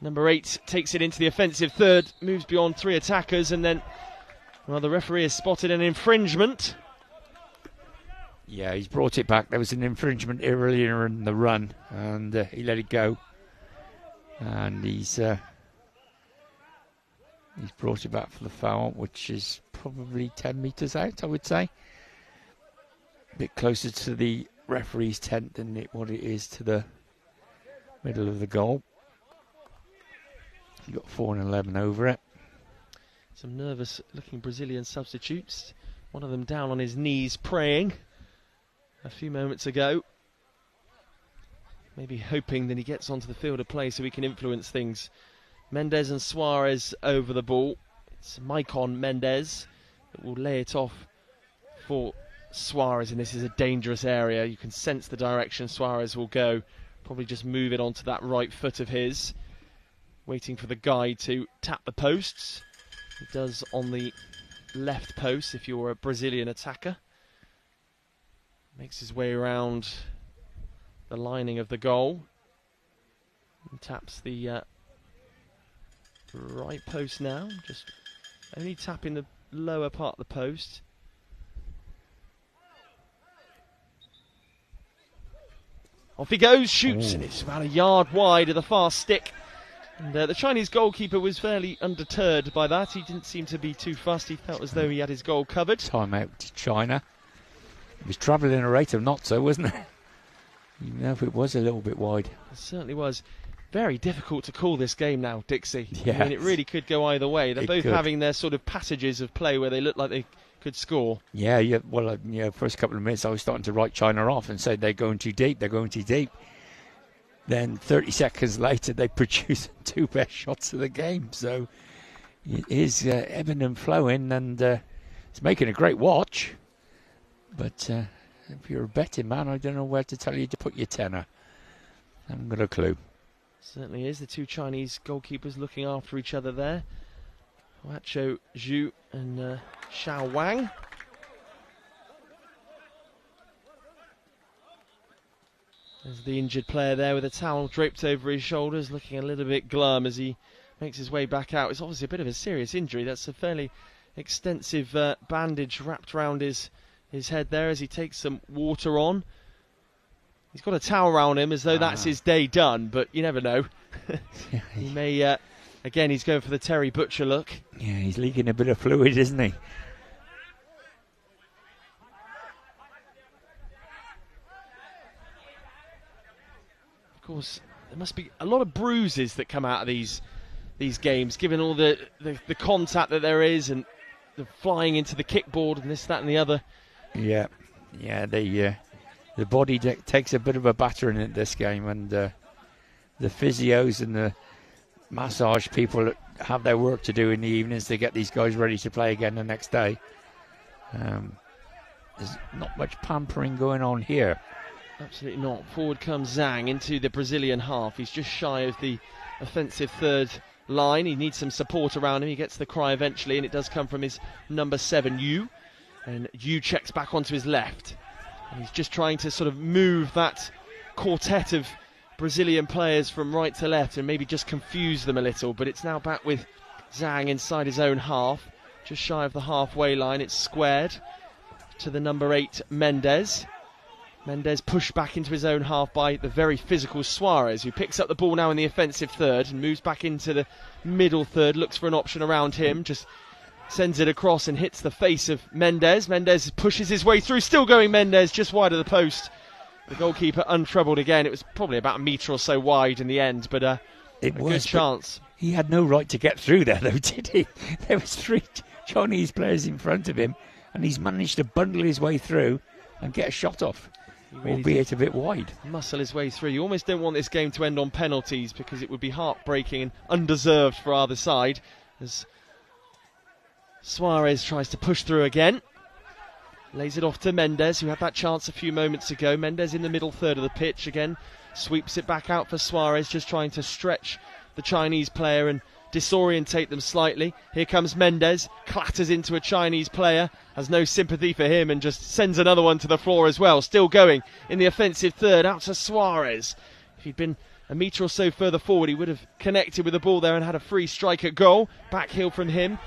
number 8, takes it into the offensive third, moves beyond 3 attackers, and then, well, the referee has spotted an infringement. Yeah, he's brought it back. There was an infringement earlier in the run, and he let it go. And he's brought it back for the foul, which is probably 10 metres out, I would say. A bit closer to the referee's tent than what it is to the middle of the goal. You've got 4 and 11 over it. Some nervous looking Brazilian substitutes. One of them down on his knees praying a few moments ago. Maybe hoping that he gets onto the field of play so he can influence things. Mendes and Suarez over the ball. It's Maicon Mendes that will lay it off for Suarez, and this is a dangerous area. You can sense the direction Suarez will go. Probably just move it onto that right foot of his. Waiting for the guy to tap the posts. He does on the left post if you're a Brazilian attacker. Makes his way around the lining of the goal. And taps the Right post now, just only tapping the lower part of the post. Off he goes, shoots, and it's about a yard wide of the far stick. And the Chinese goalkeeper was fairly undeterred by that. He didn't seem to be too fussed. He felt as though he had his goal covered. Time out to China. It was travelling at a rate of knots, so wasn't it? Even though if it was a little bit wide. It certainly was. Very difficult to call this game now, Dixie. Yes. I mean, it really could go either way. They're both having their sort of passages of play where they look like they could score. Yeah. Well, first couple of minutes I was starting to write China off and say they're going too deep. Then 30 seconds later they produce 2 best shots of the game. So it is ebbing and flowing, and it's making a great watch. But if you're a betting man, I don't know where to tell you to put your tenner. I haven't got a clue. Certainly is. The two Chinese goalkeepers looking after each other there. Huacho Zhu and Xiao Wang. There's the injured player there with a towel draped over his shoulders, looking a little bit glum as he makes his way back out. It's obviously a bit of a serious injury. That's a fairly extensive bandage wrapped around his head there as he takes some water on. He's got a towel around him as though that's his day done, but you never know. He may, again, he's going for the Terry Butcher look. Yeah, he's leaking a bit of fluid, isn't he? Of course, there must be a lot of bruises that come out of these games, given all the contact that there is and the flying into the kickboard and this, that and the other. Yeah, the body takes a bit of a battering in this game, and the physios and the massage people have their work to do in the evenings to get these guys ready to play again the next day. There's not much pampering going on here. Absolutely not. Forward comes Zhang into the Brazilian half. He's just shy of the offensive third line. He needs some support around him. He gets the cry eventually, and it does come from his number 7, Yu. And Yu checks back onto his left. And he's just trying to sort of move that quartet of Brazilian players from right to left and maybe just confuse them a little. But it's now back with Zhang inside his own half, just shy of the halfway line. It's squared to the number 8, Mendes. Mendes pushed back into his own half by the very physical Suarez, who picks up the ball now in the offensive third and moves back into the middle third, looks for an option around him, just sends it across and hits the face of Mendes. Mendes pushes his way through, still going Mendes, just wide of the post. The goalkeeper untroubled again. It was probably about a metre or so wide in the end, but a good chance. He had no right to get through there, though, did he? There was 3 Chinese players in front of him, and he's managed to bundle his way through and get a shot off, really, albeit a bit wide. Muscle his way through. You almost don't want this game to end on penalties because it would be heartbreaking and undeserved for either side, as Suarez tries to push through again. Lays it off to Mendes, who had that chance a few moments ago. Mendes in the middle third of the pitch again. Sweeps it back out for Suarez, just trying to stretch the Chinese player and disorientate them slightly. Here comes Mendes, clatters into a Chinese player, has no sympathy for him and just sends another one to the floor as well. Still going in the offensive third, out to Suarez. If he'd been a metre or so further forward, he would have connected with the ball there and had a free strike at goal. Back heel from him.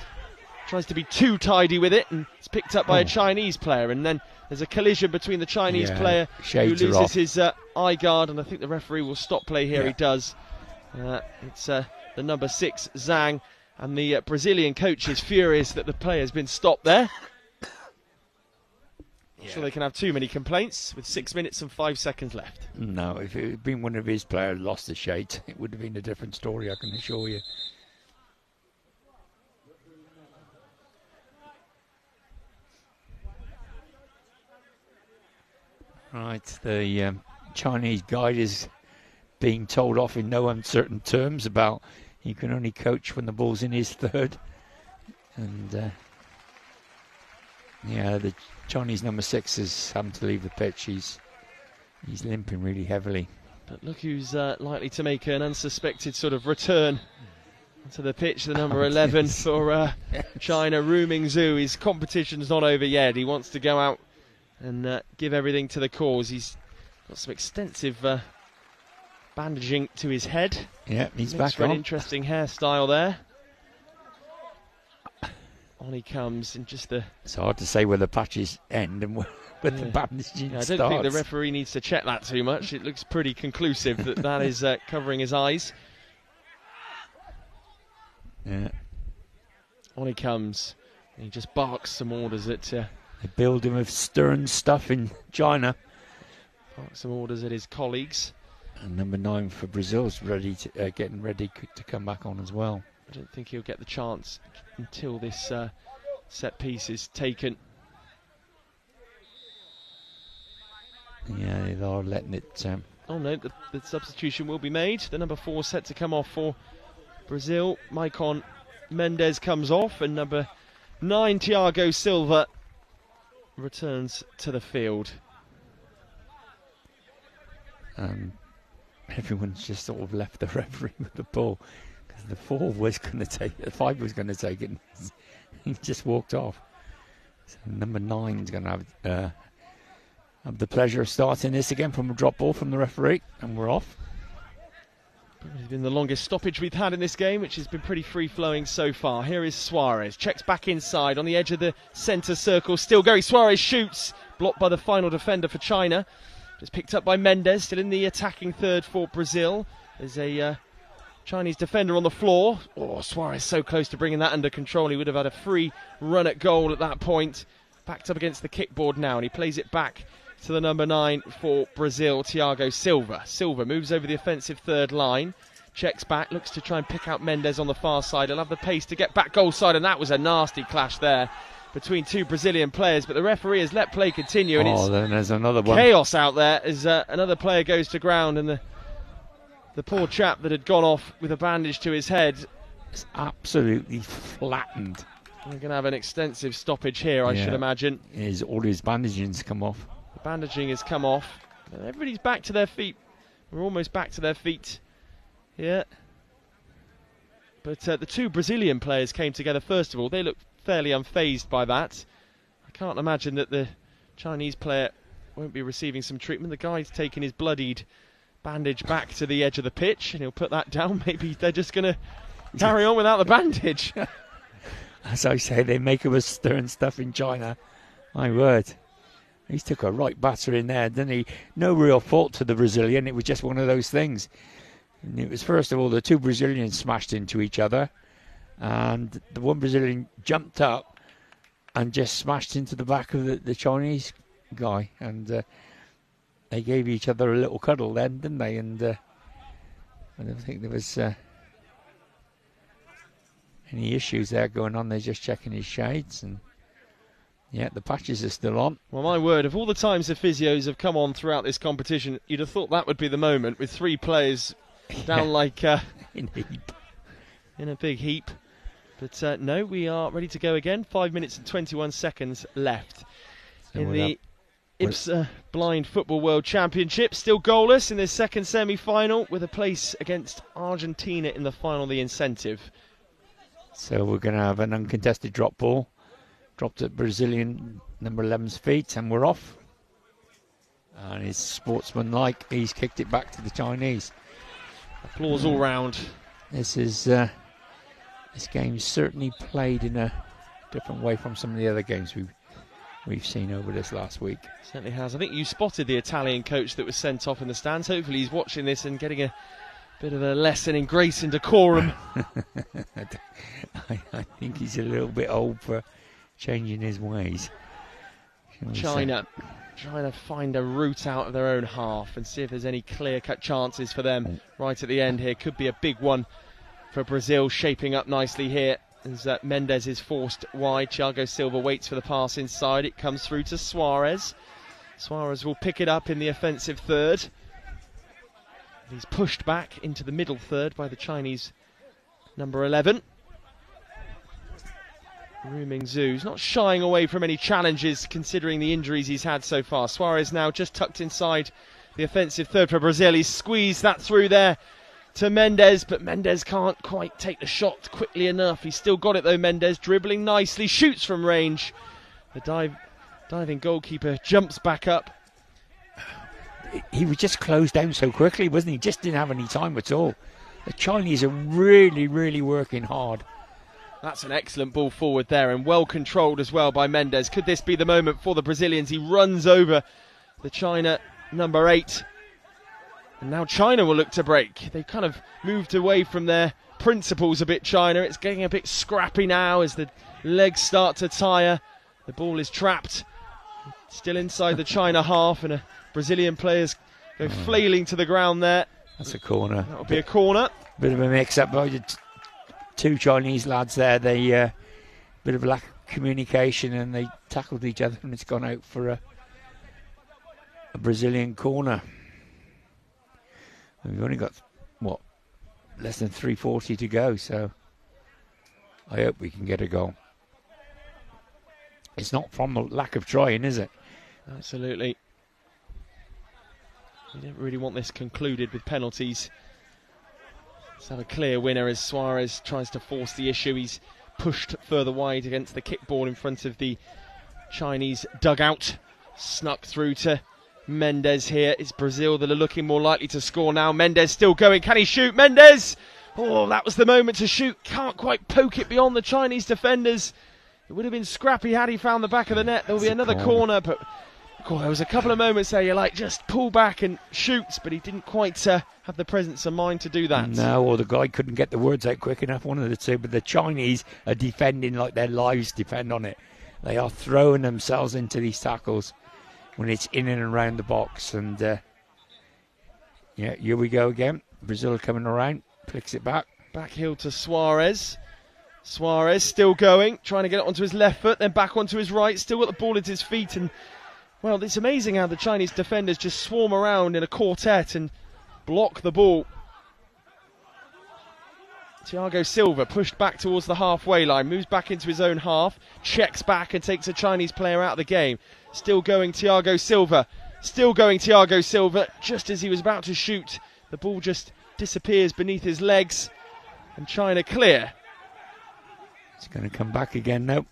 Tries to be too tidy with it, and it's picked up by a Chinese player, and then there's a collision between the Chinese player who loses his eye guard, and I think the referee will stop play here. He does. It's the number 6, Zhang, and the Brazilian coach is furious that the player has been stopped there. Not sure they can have too many complaints with 6 minutes and 5 seconds left. No, if it had been one of his players lost the shade, it would have been a different story, I can assure you. Right, the Chinese guide is being told off in no uncertain terms about he can only coach when the ball's in his third. And the Chinese number 6 is having to leave the pitch. He's limping really heavily. But look who's likely to make an unsuspected sort of return to the pitch, the number 11 for China, Ru Mingzhu. His competition's not over yet. He wants to go out and give everything to the cause. He's got some extensive bandaging to his head. Yeah, he's back on. An interesting hairstyle there. On he comes, and just the... It's hard to say where the patches end and where the bandaging I starts. don't think the referee needs to check that too much. It looks pretty conclusive that is covering his eyes. Yeah. On he comes. And he just barks some orders at... They build him with stern stuff in China. Barks some orders at his colleagues. And number 9 for Brazil's getting ready to come back on as well. I don't think he'll get the chance until this set piece is taken. Yeah, they are letting it... Oh no, the substitution will be made. The number 4 set to come off for Brazil. Maicon Mendes comes off, and number 9, Thiago Silva, returns to the field. Everyone's just sort of left the referee with the ball, because the 5 was going to take it. He just walked off. So number 9's going to have the pleasure of starting this again from a drop ball from the referee, and we're off. Probably been the longest stoppage we've had in this game, which has been pretty free-flowing so far. Here is Suarez, checks back inside on the edge of the centre circle, still going. Suarez shoots, blocked by the final defender for China. Just picked up by Mendes, still in the attacking third for Brazil. There's a Chinese defender on the floor. Oh, Suarez so close to bringing that under control. He would have had a free run at goal at that point. Backed up against the kickboard now, and he plays it back to the number 9 for Brazil, Thiago Silva. Silva moves over the offensive third line, checks back, looks to try and pick out Mendes on the far side. He'll have the pace to get back goal side, and that was a nasty clash there between two Brazilian players, but the referee has let play continue, and then there's another one. Chaos out there as another player goes to ground, and the poor chap that had gone off with a bandage to his head is absolutely flattened. We're going to have an extensive stoppage here, I should imagine. All his bandaging's come off. The bandaging has come off. And everybody's back to their feet. We're almost back to their feet. Yeah. But the two Brazilian players came together first of all. They looked fairly unfazed by that. I can't imagine that the Chinese player won't be receiving some treatment. The guy's taking his bloodied bandage back to the edge of the pitch, and he'll put that down. Maybe they're just going to carry on without the bandage. As I say, they make him with stern stuff in China. My word. He took a right batter in there, didn't he? No real fault to the Brazilian. It was just one of those things. And it was, first of all, the two Brazilians smashed into each other. And the one Brazilian jumped up and just smashed into the back of the Chinese guy. And they gave each other a little cuddle then, didn't they? And I don't think there was any issues there going on. They're just checking his shades, and yeah, the patches are still on. Well, my word, of all the times the physios have come on throughout this competition, you'd have thought that would be the moment, with three players down like in a big heap. But no, we are ready to go again. 5 minutes and 21 seconds left in the IBSA Blind Football World Championship. Still goalless in this second semi-final, with a place against Argentina in the final, the incentive. So we're going to have an uncontested drop ball. Dropped at Brazilian number 11's feet, and we're off. And it's sportsmanlike. He's kicked it back to the Chinese. Applause all round. This game's certainly played in a different way from some of the other games we've seen over this last week. Certainly has. I think you spotted the Italian coach that was sent off in the stands. Hopefully he's watching this and getting a bit of a lesson in grace and decorum. I think he's a little bit old for changing his ways. China trying to find a route out of their own half and see if there's any clear-cut chances for them right at the end here. Could be a big one for Brazil, shaping up nicely here as Mendes is forced wide. Thiago Silva waits for the pass inside. It comes through to Suarez. Suarez will pick it up in the offensive third. He's pushed back into the middle third by the Chinese number 11. Ru Mingzu's not shying away from any challenges considering the injuries he's had so far. Suarez now just tucked inside the offensive third for Brazil. He's squeezed that through there to Mendes, but Mendes can't quite take the shot quickly enough. He's still got it though, Mendes, dribbling nicely, shoots from range. The diving goalkeeper jumps back up. He was just closed down so quickly, wasn't he? Just didn't have any time at all. The Chinese are really, really working hard. That's an excellent ball forward there, and well controlled as well by Mendes. Could this be the moment for the Brazilians? He runs over the China number 8. And now China will look to break. They've kind of moved away from their principles a bit, China. It's getting a bit scrappy now as the legs start to tire. The ball is trapped, still inside the China half, and Brazilian players go flailing to the ground there. That's a corner. That'll be a corner. Bit of a mix-up by the two Chinese lads there. They bit of a lack of communication, and they tackled each other, and it's gone out for a Brazilian corner. And we've only got, what, less than 3:40 to go, so I hope we can get a goal. It's not from the lack of trying, is it? Absolutely. We don't really want this concluded with penalties. Let's have a clear winner as Suarez tries to force the issue. He's pushed further wide against the kickball in front of the Chinese dugout. Snuck through to Mendes here. It's Brazil that are looking more likely to score now. Mendes still going. Can he shoot? Mendes! Oh, that was the moment to shoot. Can't quite poke it beyond the Chinese defenders. It would have been scrappy had he found the back of the net. There will be another corner, but there was a couple of moments there you're like, just pull back and shoot, but he didn't quite have the presence of mind to do that. No, or the guy couldn't get the words out quick enough, one of the two, but the Chinese are defending like their lives depend on it. They are throwing themselves into these tackles when it's in and around the box, and yeah, here we go again. Brazil coming around, flicks it back. Back heel to Suarez. Suarez still going, trying to get it onto his left foot, then back onto his right, still got the ball at his feet, and well, it's amazing how the Chinese defenders just swarm around in a quartet and block the ball. Thiago Silva pushed back towards the halfway line, moves back into his own half, checks back and takes a Chinese player out of the game. Still going Thiago Silva, just as he was about to shoot, the ball just disappears beneath his legs, and China clear. It's going to come back again now.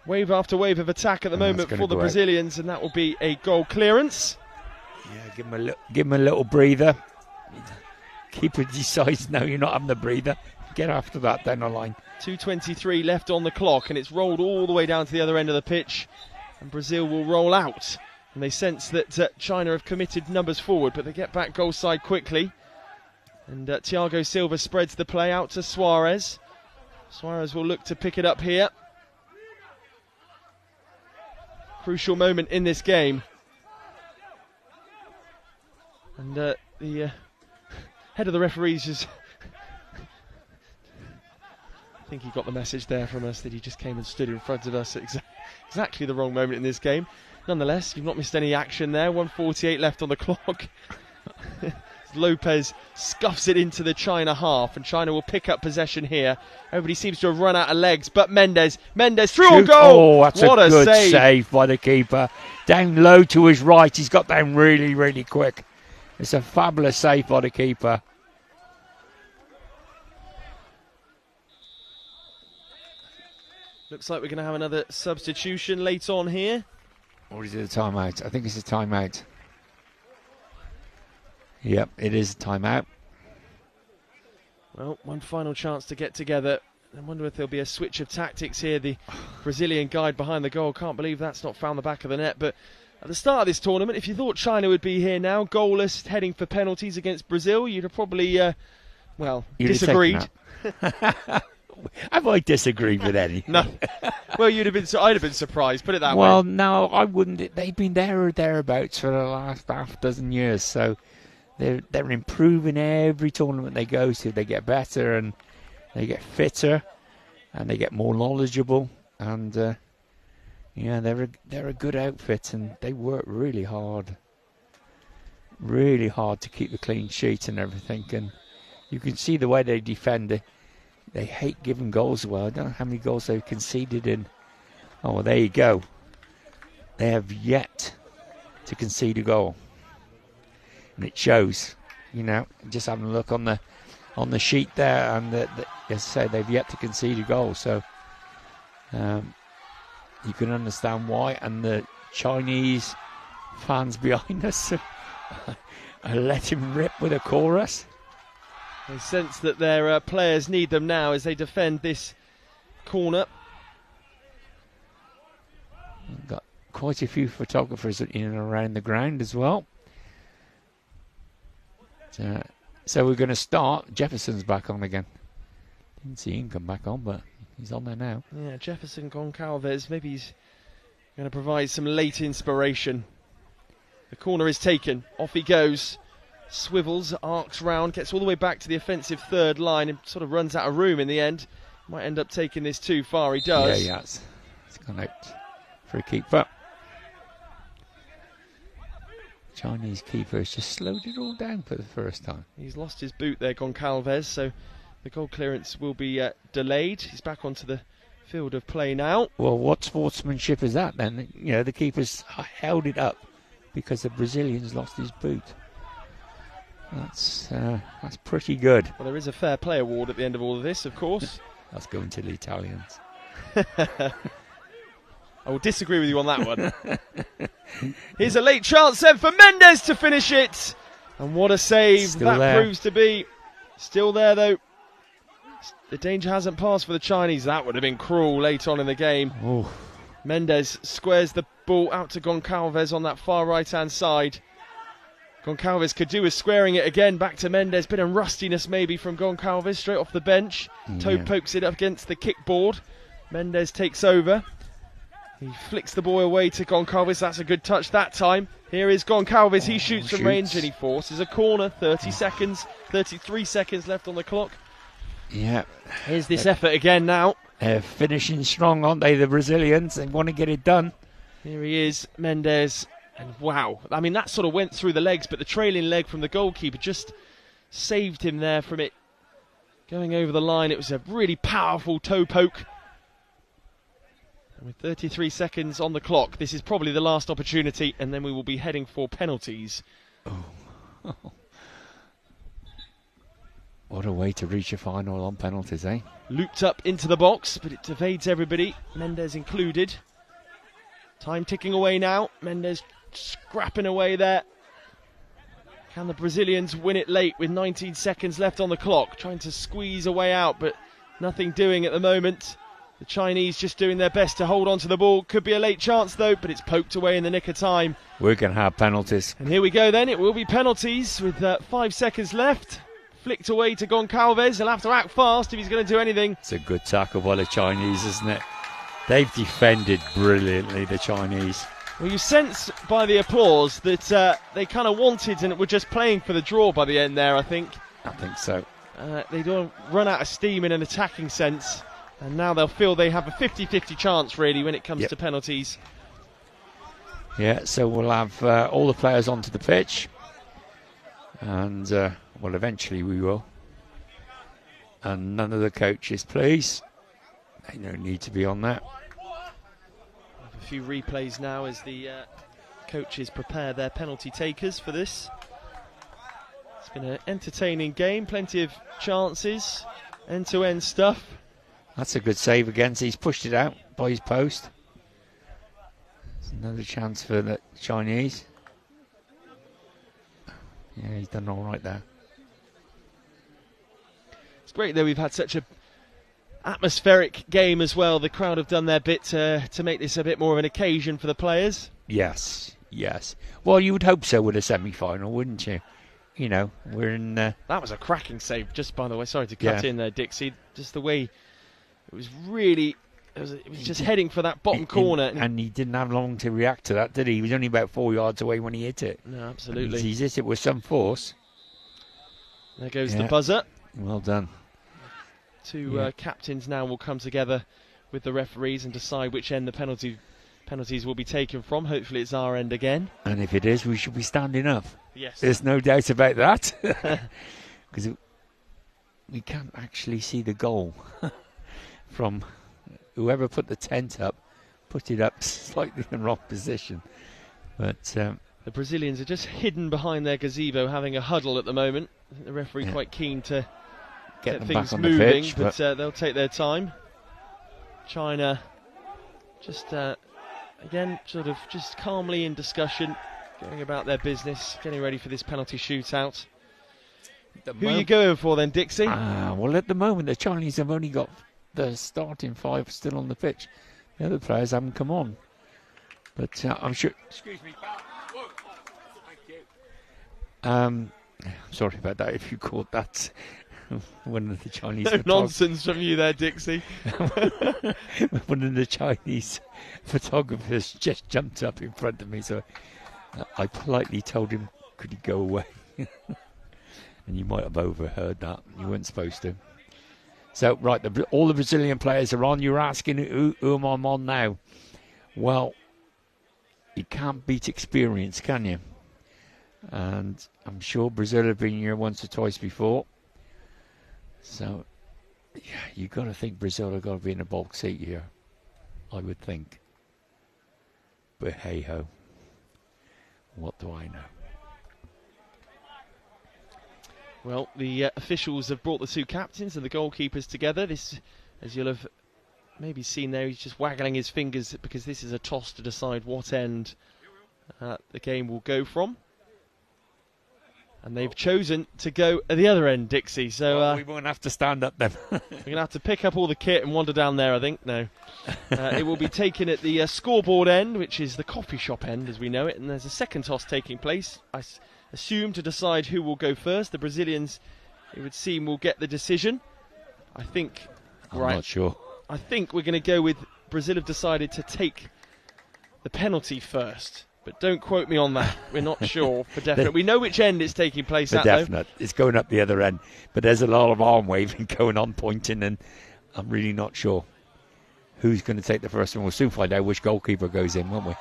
Wave after wave of attack at the moment for the Brazilians, and that will be a goal clearance. Yeah, give him a little breather. Keeper decides, no, you're not having the breather. Get after that down the line. 2:23 left on the clock, and it's rolled all the way down to the other end of the pitch, and Brazil will roll out. And they sense that China have committed numbers forward, but they get back goal side quickly. And Thiago Silva spreads the play out to Suarez. Suarez will look to pick it up here. Crucial moment in this game. And the head of the referees just I think he got the message there from us that he just came and stood in front of us at exactly the wrong moment in this game. Nonetheless, you've not missed any action there. 1:48 left on the clock. Lopez scuffs it into the China half, and China will pick up possession here. Everybody seems to have run out of legs, but Mendes through on goal. Oh, that's what a good save. save by the keeper. Down low to his right, he's got down really, really quick. It's a fabulous save by the keeper. Looks like we're going to have another substitution late on here. Or is it a timeout? I think it's a timeout. Yep, it is a timeout. Well, one final chance to get together. I wonder if there'll be a switch of tactics here. The Brazilian guide behind the goal, can't believe that's not found the back of the net. But at the start of this tournament, if you thought China would be here now, goalless, heading for penalties against Brazil, you'd have probably, disagreed. Have I disagreed with any? No. Well, I'd have been surprised, put it that way. Well, no, I wouldn't. They've been there or thereabouts for the last half dozen years, so they're improving every tournament they go to. They get better and they get fitter and they get more knowledgeable, and they're a good outfit, and they work really hard to keep the clean sheet and everything. And you can see the way they defend it. They hate giving goals away. I don't know how many goals they've conceded in. Oh, well, there you go. They have yet to concede a goal, and it shows. You know, just having a look on the sheet there, and as I say, they've yet to concede a goal. So you can understand why. And the Chinese fans behind us are letting rip with a chorus. They sense that their players need them now as they defend this corner. We've got quite a few photographers in and around the ground as well. So we're going to start. Jefferson's back on again. Didn't see him come back on, but he's on there now. Yeah, Jefferson Goncalves. Maybe he's going to provide some late inspiration. The corner is taken. Off he goes. Swivels, arcs round, gets all the way back to the offensive third line and sort of runs out of room in the end. Might end up taking this too far. He does. Yeah, it's gone out for a keeper. Chinese keeper has just slowed it all down for the first time. He's lost his boot there, Goncalves, so the goal clearance will be delayed. He's back onto the field of play now. Well, what sportsmanship is that then? You know, the keeper's held it up because the Brazilian's lost his boot. That's pretty good. Well, there is a fair play award at the end of all of this, of course. That's going to the Italians. I will disagree with you on that one. Here's a late chance then for Mendes to finish it. And what a save Still that there. proves to be. Still there, though. The danger hasn't passed for the Chinese. That would have been cruel late on in the game. Ooh. Mendes squares the ball out to Goncalves on that far right-hand side. Goncalves could do with squaring it again. Back to Mendes. Bit of rustiness maybe from Goncalves straight off the bench. Toe pokes it up against the kickboard. Mendes takes over. He flicks the ball away to Goncalves. That's a good touch that time. Here is Goncalves. He shoots from range and he forces a corner. 33 seconds left on the clock. Yeah. Here's this effort again now. They're finishing strong, aren't they, the Brazilians? They want to get it done. Here he is, Mendes. And wow, I mean, that sort of went through the legs, but the trailing leg from the goalkeeper just saved him there from it going over the line. It was a really powerful toe poke. And with 33 seconds on the clock, this is probably the last opportunity, and then we will be heading for penalties. Oh. What a way to reach a final on penalties, eh? Looped up into the box, but it evades everybody, Mendes included. Time ticking away now. Mendes scrapping away there. Can the Brazilians win it late with 19 seconds left on the clock? Trying to squeeze a way out, but nothing doing at the moment. The Chinese just doing their best to hold on to the ball. Could be a late chance though, but it's poked away in the nick of time. We're going to have penalties. And here we go then. It will be penalties with 5 seconds left. Flicked away to Goncalves. He'll have to act fast if he's going to do anything. It's a good tackle by the Chinese, isn't it? They've defended brilliantly, the Chinese. Well, you sense by the applause that they kind of wanted and were just playing for the draw by the end there, I think. I think so. They don't run out of steam in an attacking sense. And now they'll feel they have a 50-50 chance, really, when it comes to penalties. Yeah, so we'll have all the players onto the pitch. And, well, eventually we will. And none of the coaches, please. They don't need to be on that. A few replays now as the coaches prepare their penalty takers for this. It's been an entertaining game, plenty of chances, end-to-end stuff. That's a good save against. He's pushed it out by his post. It's another chance for the Chinese. Yeah, he's done all right there. It's great that we've had such a atmospheric game as well. The crowd have done their bit to make this a bit more of an occasion for the players. Yes. Well, you would hope so with a semi-final, wouldn't you? You know, we're in... That was a cracking save, just by the way. Sorry to cut in there, Dixie. Just the way it was really... It was just heading for that bottom corner. And he didn't have long to react to that, did he? He was only about 4 yards away when he hit it. No, absolutely. He's hit it with some force. There goes the buzzer. Well done. Two captains now will come together with the referees and decide which end the penalties will be taken from. Hopefully it's our end again. And if it is, we should be standing up. Yes. There's no doubt about that. Because we can't actually see the goal from whoever put the tent up, put it up slightly in the wrong position. But the Brazilians are just hidden behind their gazebo having a huddle at the moment. I think the referee quite keen to get things moving, pitch, but they'll take their time. China just again sort of just calmly in discussion, going about their business, getting ready for this penalty shootout. Who are you going for then, Dixie? Well, at the moment, the Chinese have only got the starting 5 still on the pitch. The other players haven't come on. But I'm sure... Excuse me, thank you. Sorry about that, if you caught that. One of the Chinese... No nonsense from you there, Dixie. One of the Chinese photographers just jumped up in front of me, so I politely told him, could he go away? And you might have overheard that. You weren't supposed to. So, right, all the Brazilian players are on. You're asking who am I on now? Well, you can't beat experience, can you? And I'm sure Brazil have been here once or twice before. So, yeah, you've got to think Brazil have got to be in a bulk seat here, I would think. But hey-ho, what do I know? Well, the officials have brought the 2 captains and the goalkeepers together. This, as you'll have maybe seen there, he's just waggling his fingers because this is a toss to decide what end the game will go from. And they've chosen to go at the other end, Dixie. So we won't have to stand up then. We're going to have to pick up all the kit and wander down there, I think. No. It will be taken at the scoreboard end, which is the coffee shop end as we know it. And there's a second toss taking place, I assume, to decide who will go first. The Brazilians, it would seem, will get the decision. I think... I'm not sure. I think we're going to go with Brazil have decided to take the penalty first. But don't quote me on that. We're not sure for definite. We know which end it's taking place at, definite. Though. It's going up the other end. But there's a lot of arm waving going on, pointing, and I'm really not sure who's going to take the first one. We'll soon find out which goalkeeper goes in, won't we?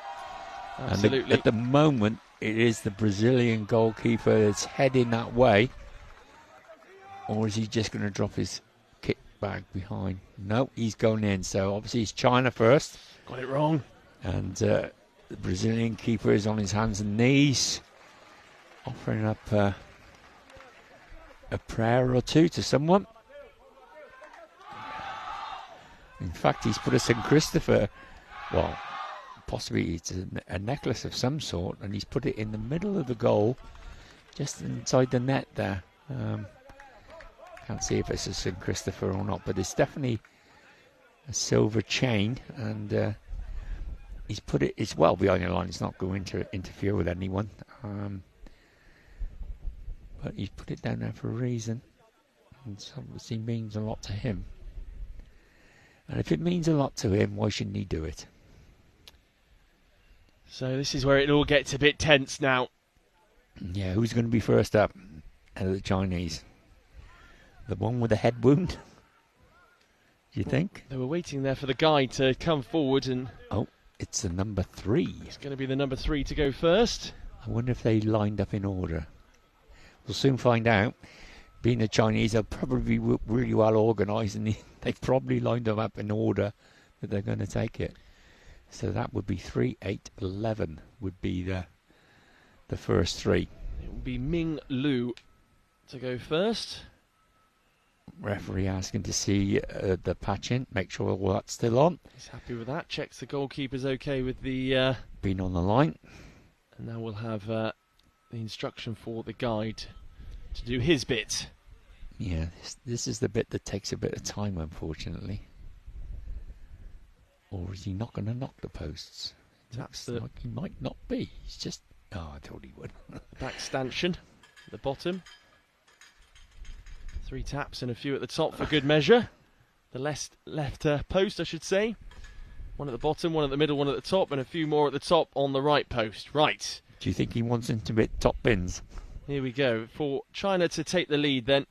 Absolutely. And at the moment, it is the Brazilian goalkeeper that's heading that way. Or is he just going to drop his kick bag behind? No, he's going in. So obviously it's China first. Got it wrong. And... the Brazilian keeper is on his hands and knees, offering up a prayer or two to someone. In fact, he's put a St. Christopher, well, possibly it's a necklace of some sort, and he's put it in the middle of the goal, just inside the net there. Can't see if it's a St. Christopher or not, but it's definitely a silver chain, and he's put it, it's well behind the line, it's not going to interfere with anyone. But he's put it down there for a reason. And it obviously means a lot to him. And if it means a lot to him, why shouldn't he do it? So this is where it all gets a bit tense now. Yeah, who's going to be first up out of the Chinese? The one with the head wound? Do you think? They were waiting there for the guy to come forward and... Oh. It's the number 3. It's going to be the number 3 to go first. I wonder if they lined up in order. We'll soon find out. Being the Chinese, they'll probably be really well organised, and they've probably lined them up in order that they're going to take it. So that would be 3, 8, 11 would be the first 3. It will be Ming Lu to go first. Referee asking to see the patch in, make sure all that's still on. He's happy with that. Checks the goalkeeper's okay with the... Being on the line. And now we'll have the instruction for the guide to do his bit. Yeah, this is the bit that takes a bit of time, unfortunately. Or is he not going to knock the posts? Taps like he might not be. He's just... Oh, I thought he would. Back stanchion at the bottom. 3 taps and a few at the top for good measure. The left post, I should say. 1 at the bottom, 1 at the middle, 1 at the top, and a few more at the top on the right post. Right. Do you think he wants him to hit top bins? Here we go. For China to take the lead then.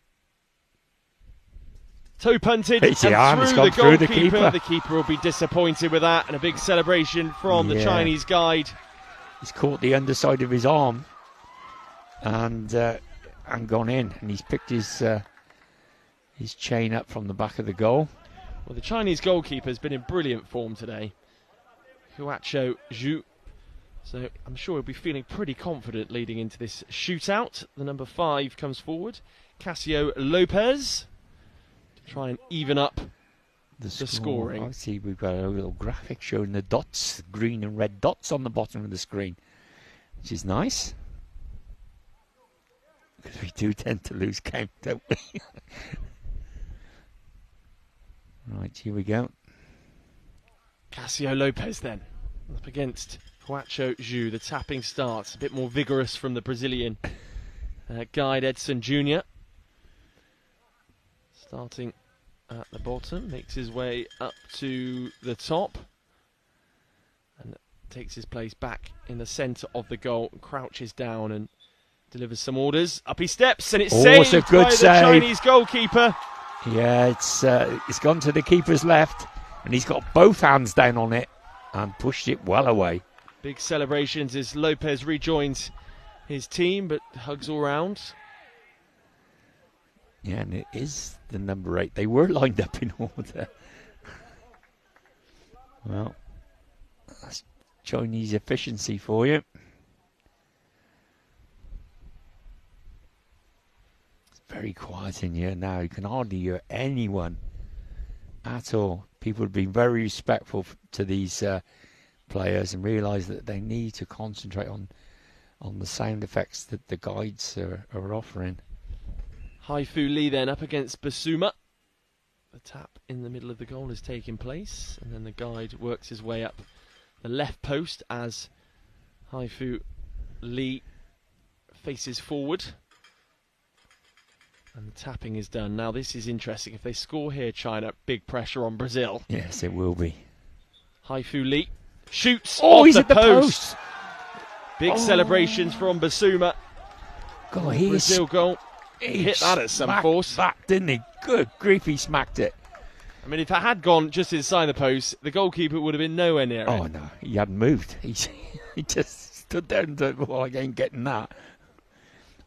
Toe punted and through the goalkeeper. The keeper will be disappointed with that, and a big celebration from the Chinese guide. He's caught the underside of his arm and gone in, and he's picked his chain up from the back of the goal. Well, the Chinese goalkeeper has been in brilliant form today, Huacho Zhu. So I'm sure he'll be feeling pretty confident leading into this shootout. The number 5 comes forward, Casio Lopez, to try and even up the scoring. I see we've got a little graphic showing the dots, green and red dots on the bottom of the screen, which is nice. Because we do tend to lose count, don't we? Right, here we go. Casio Lopez then, up against Huacho Zhu. The tapping starts, a bit more vigorous from the Brazilian guide Edson Jr. Starting at the bottom, makes his way up to the top, and takes his place back in the centre of the goal, crouches down and delivers some orders. Up he steps, and it's saved a good by the save. Chinese goalkeeper. Yeah, it's gone to the keeper's left, and he's got both hands down on it and pushed it well away. Big celebrations as Lopez rejoins his team, but hugs all round. Yeah, and it is the number 8. They were lined up in order. Well, that's Chinese efficiency for you. It's very quiet in here now. You can hardly hear anyone at all. People have been very respectful to these players and realise that they need to concentrate on the sound effects that the guides are offering. Haifu Lee then up against Basuma. The tap in the middle of the goal is taking place, and then the guide works his way up the left post as Haifu Lee faces forward. And the tapping is done. Now this is interesting. If they score here, China, big pressure on Brazil. Yes, it will be. Haifu Lee shoots off he's the at the post. post. Big celebrations from Basuma. God, Brazil goal. He hit that at some force. That, didn't he? Good grief, he smacked it. I mean, if it had gone just inside the post, the goalkeeper would have been nowhere near it. Oh, no, he hadn't moved. He just stood there and thought, well, I ain't getting that.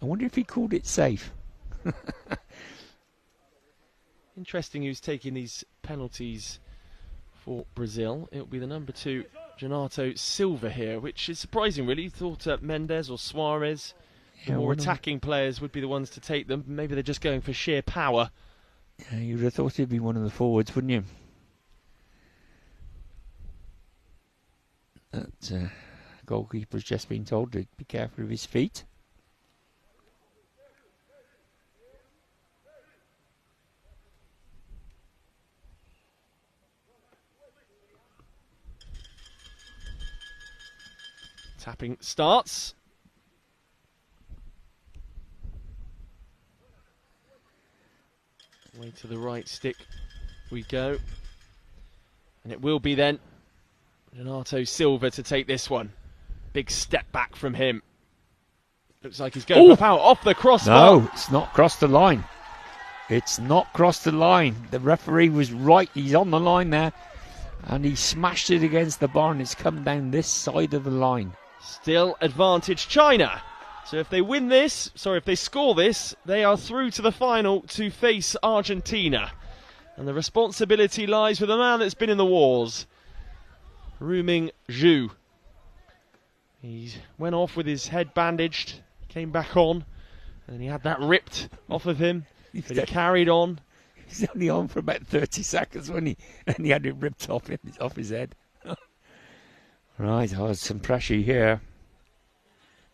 I wonder if he called it safe. Interesting who's taking these penalties for Brazil. It'll be the number 2, Renato Silva here, which is surprising, really. You thought Mendes or Suarez, the more attacking players, would be the ones to take them. Maybe they're just going for sheer power. Yeah, you would have thought he'd be one of the forwards, wouldn't you? That goalkeeper's just been told to be careful of his feet. Tapping starts. Way to the right stick we go. And it will be then Renato Silva to take this one. Big step back from him. Looks like he's going for power off the crossbar. No, it's not crossed the line. It's not crossed the line. The referee was right. He's on the line there. And he smashed it against the bar, and it's come down this side of the line. Still advantage China. So if they win this, if they score this, they are through to the final to face Argentina. And the responsibility lies with a man that's been in the wars, Ruming Zhu. He went off with his head bandaged, came back on, and then he had that ripped off of him, but he carried on. He's only on for about 30 seconds when he had it ripped off his head. Right, some pressure here.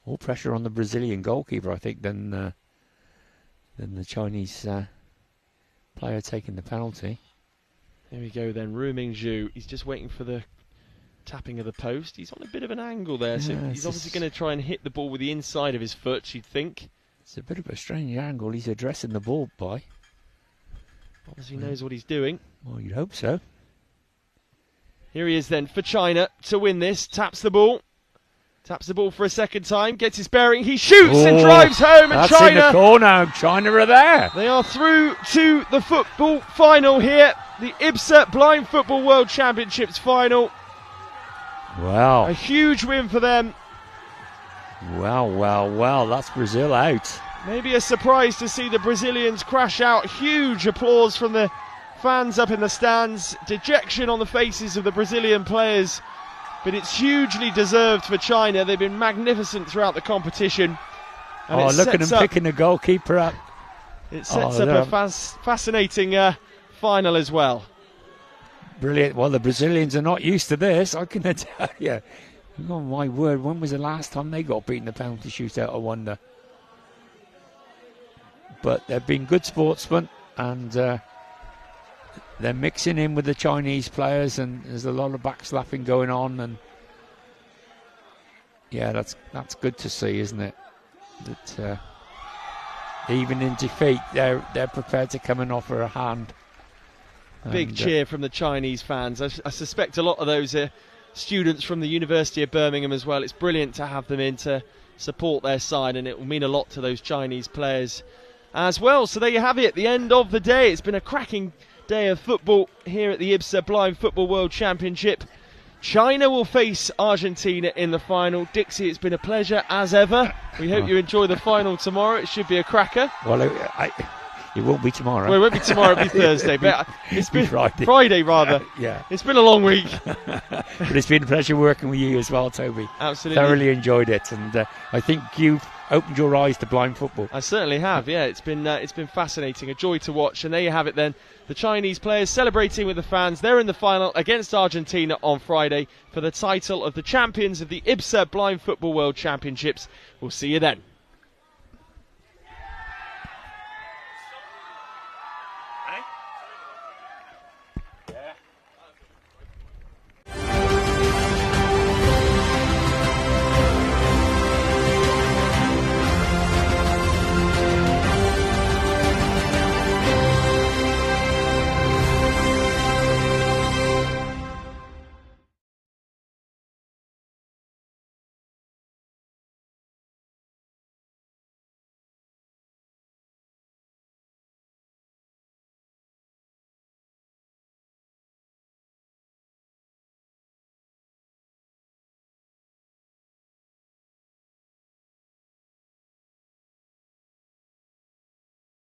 More pressure on the Brazilian goalkeeper, I think, than the Chinese player taking the penalty. There we go then, Ruming Zhu. He's just waiting for the tapping of the post. He's on a bit of an angle there, so he's obviously going to try and hit the ball with the inside of his foot, you'd think. It's a bit of a strange angle he's addressing the ball by. Obviously knows what he's doing. Well, you'd hope so. Here he is then for China to win this. Taps the ball for a second time. Gets his bearing. He shoots and drives home. And that's China in the corner. China are there. They are through to the football final here. The IBSA Blind Football World Championships final. Wow. A huge win for them. Well. That's Brazil out. Maybe a surprise to see the Brazilians crash out. Huge applause from the fans up in the stands. Dejection on the faces of the Brazilian players. But it's hugely deserved for China. They've been magnificent throughout the competition. And look at him picking the goalkeeper up. It sets up a fascinating final as well. Brilliant. Well, the Brazilians are not used to this, I can tell you. Oh, my word. When was the last time they got beaten in the penalty shootout, I wonder? but they've been good sportsmen, and they're mixing in with the Chinese players, and there's a lot of backslapping going on, and yeah, that's good to see, isn't it? That even in defeat, they're prepared to come and offer a hand. Big cheer from the Chinese fans. I suspect a lot of those are students from the University of Birmingham as well. It's brilliant to have them in to support their side, and it will mean a lot to those Chinese players as well. So there you have it, at the end of the day. It's been a cracking day of football here at the IBSA Blind Football World Championship. China will face Argentina in the final. Dixie, it's been a pleasure as ever. We hope you enjoy the final tomorrow. It should be a cracker. Well, it won't be tomorrow. Well, it won't be tomorrow, it'll be Thursday. But it's been Friday rather. Yeah. It's been a long week. But it's been a pleasure working with you as well, Toby. Absolutely. Thoroughly enjoyed it, and I think you've opened your eyes to blind football. I certainly have, yeah. It's been fascinating, a joy to watch. And there you have it then. The Chinese players celebrating with the fans. They're in the final against Argentina on Friday for the title of the champions of the IBSA Blind Football World Championships. We'll see you then.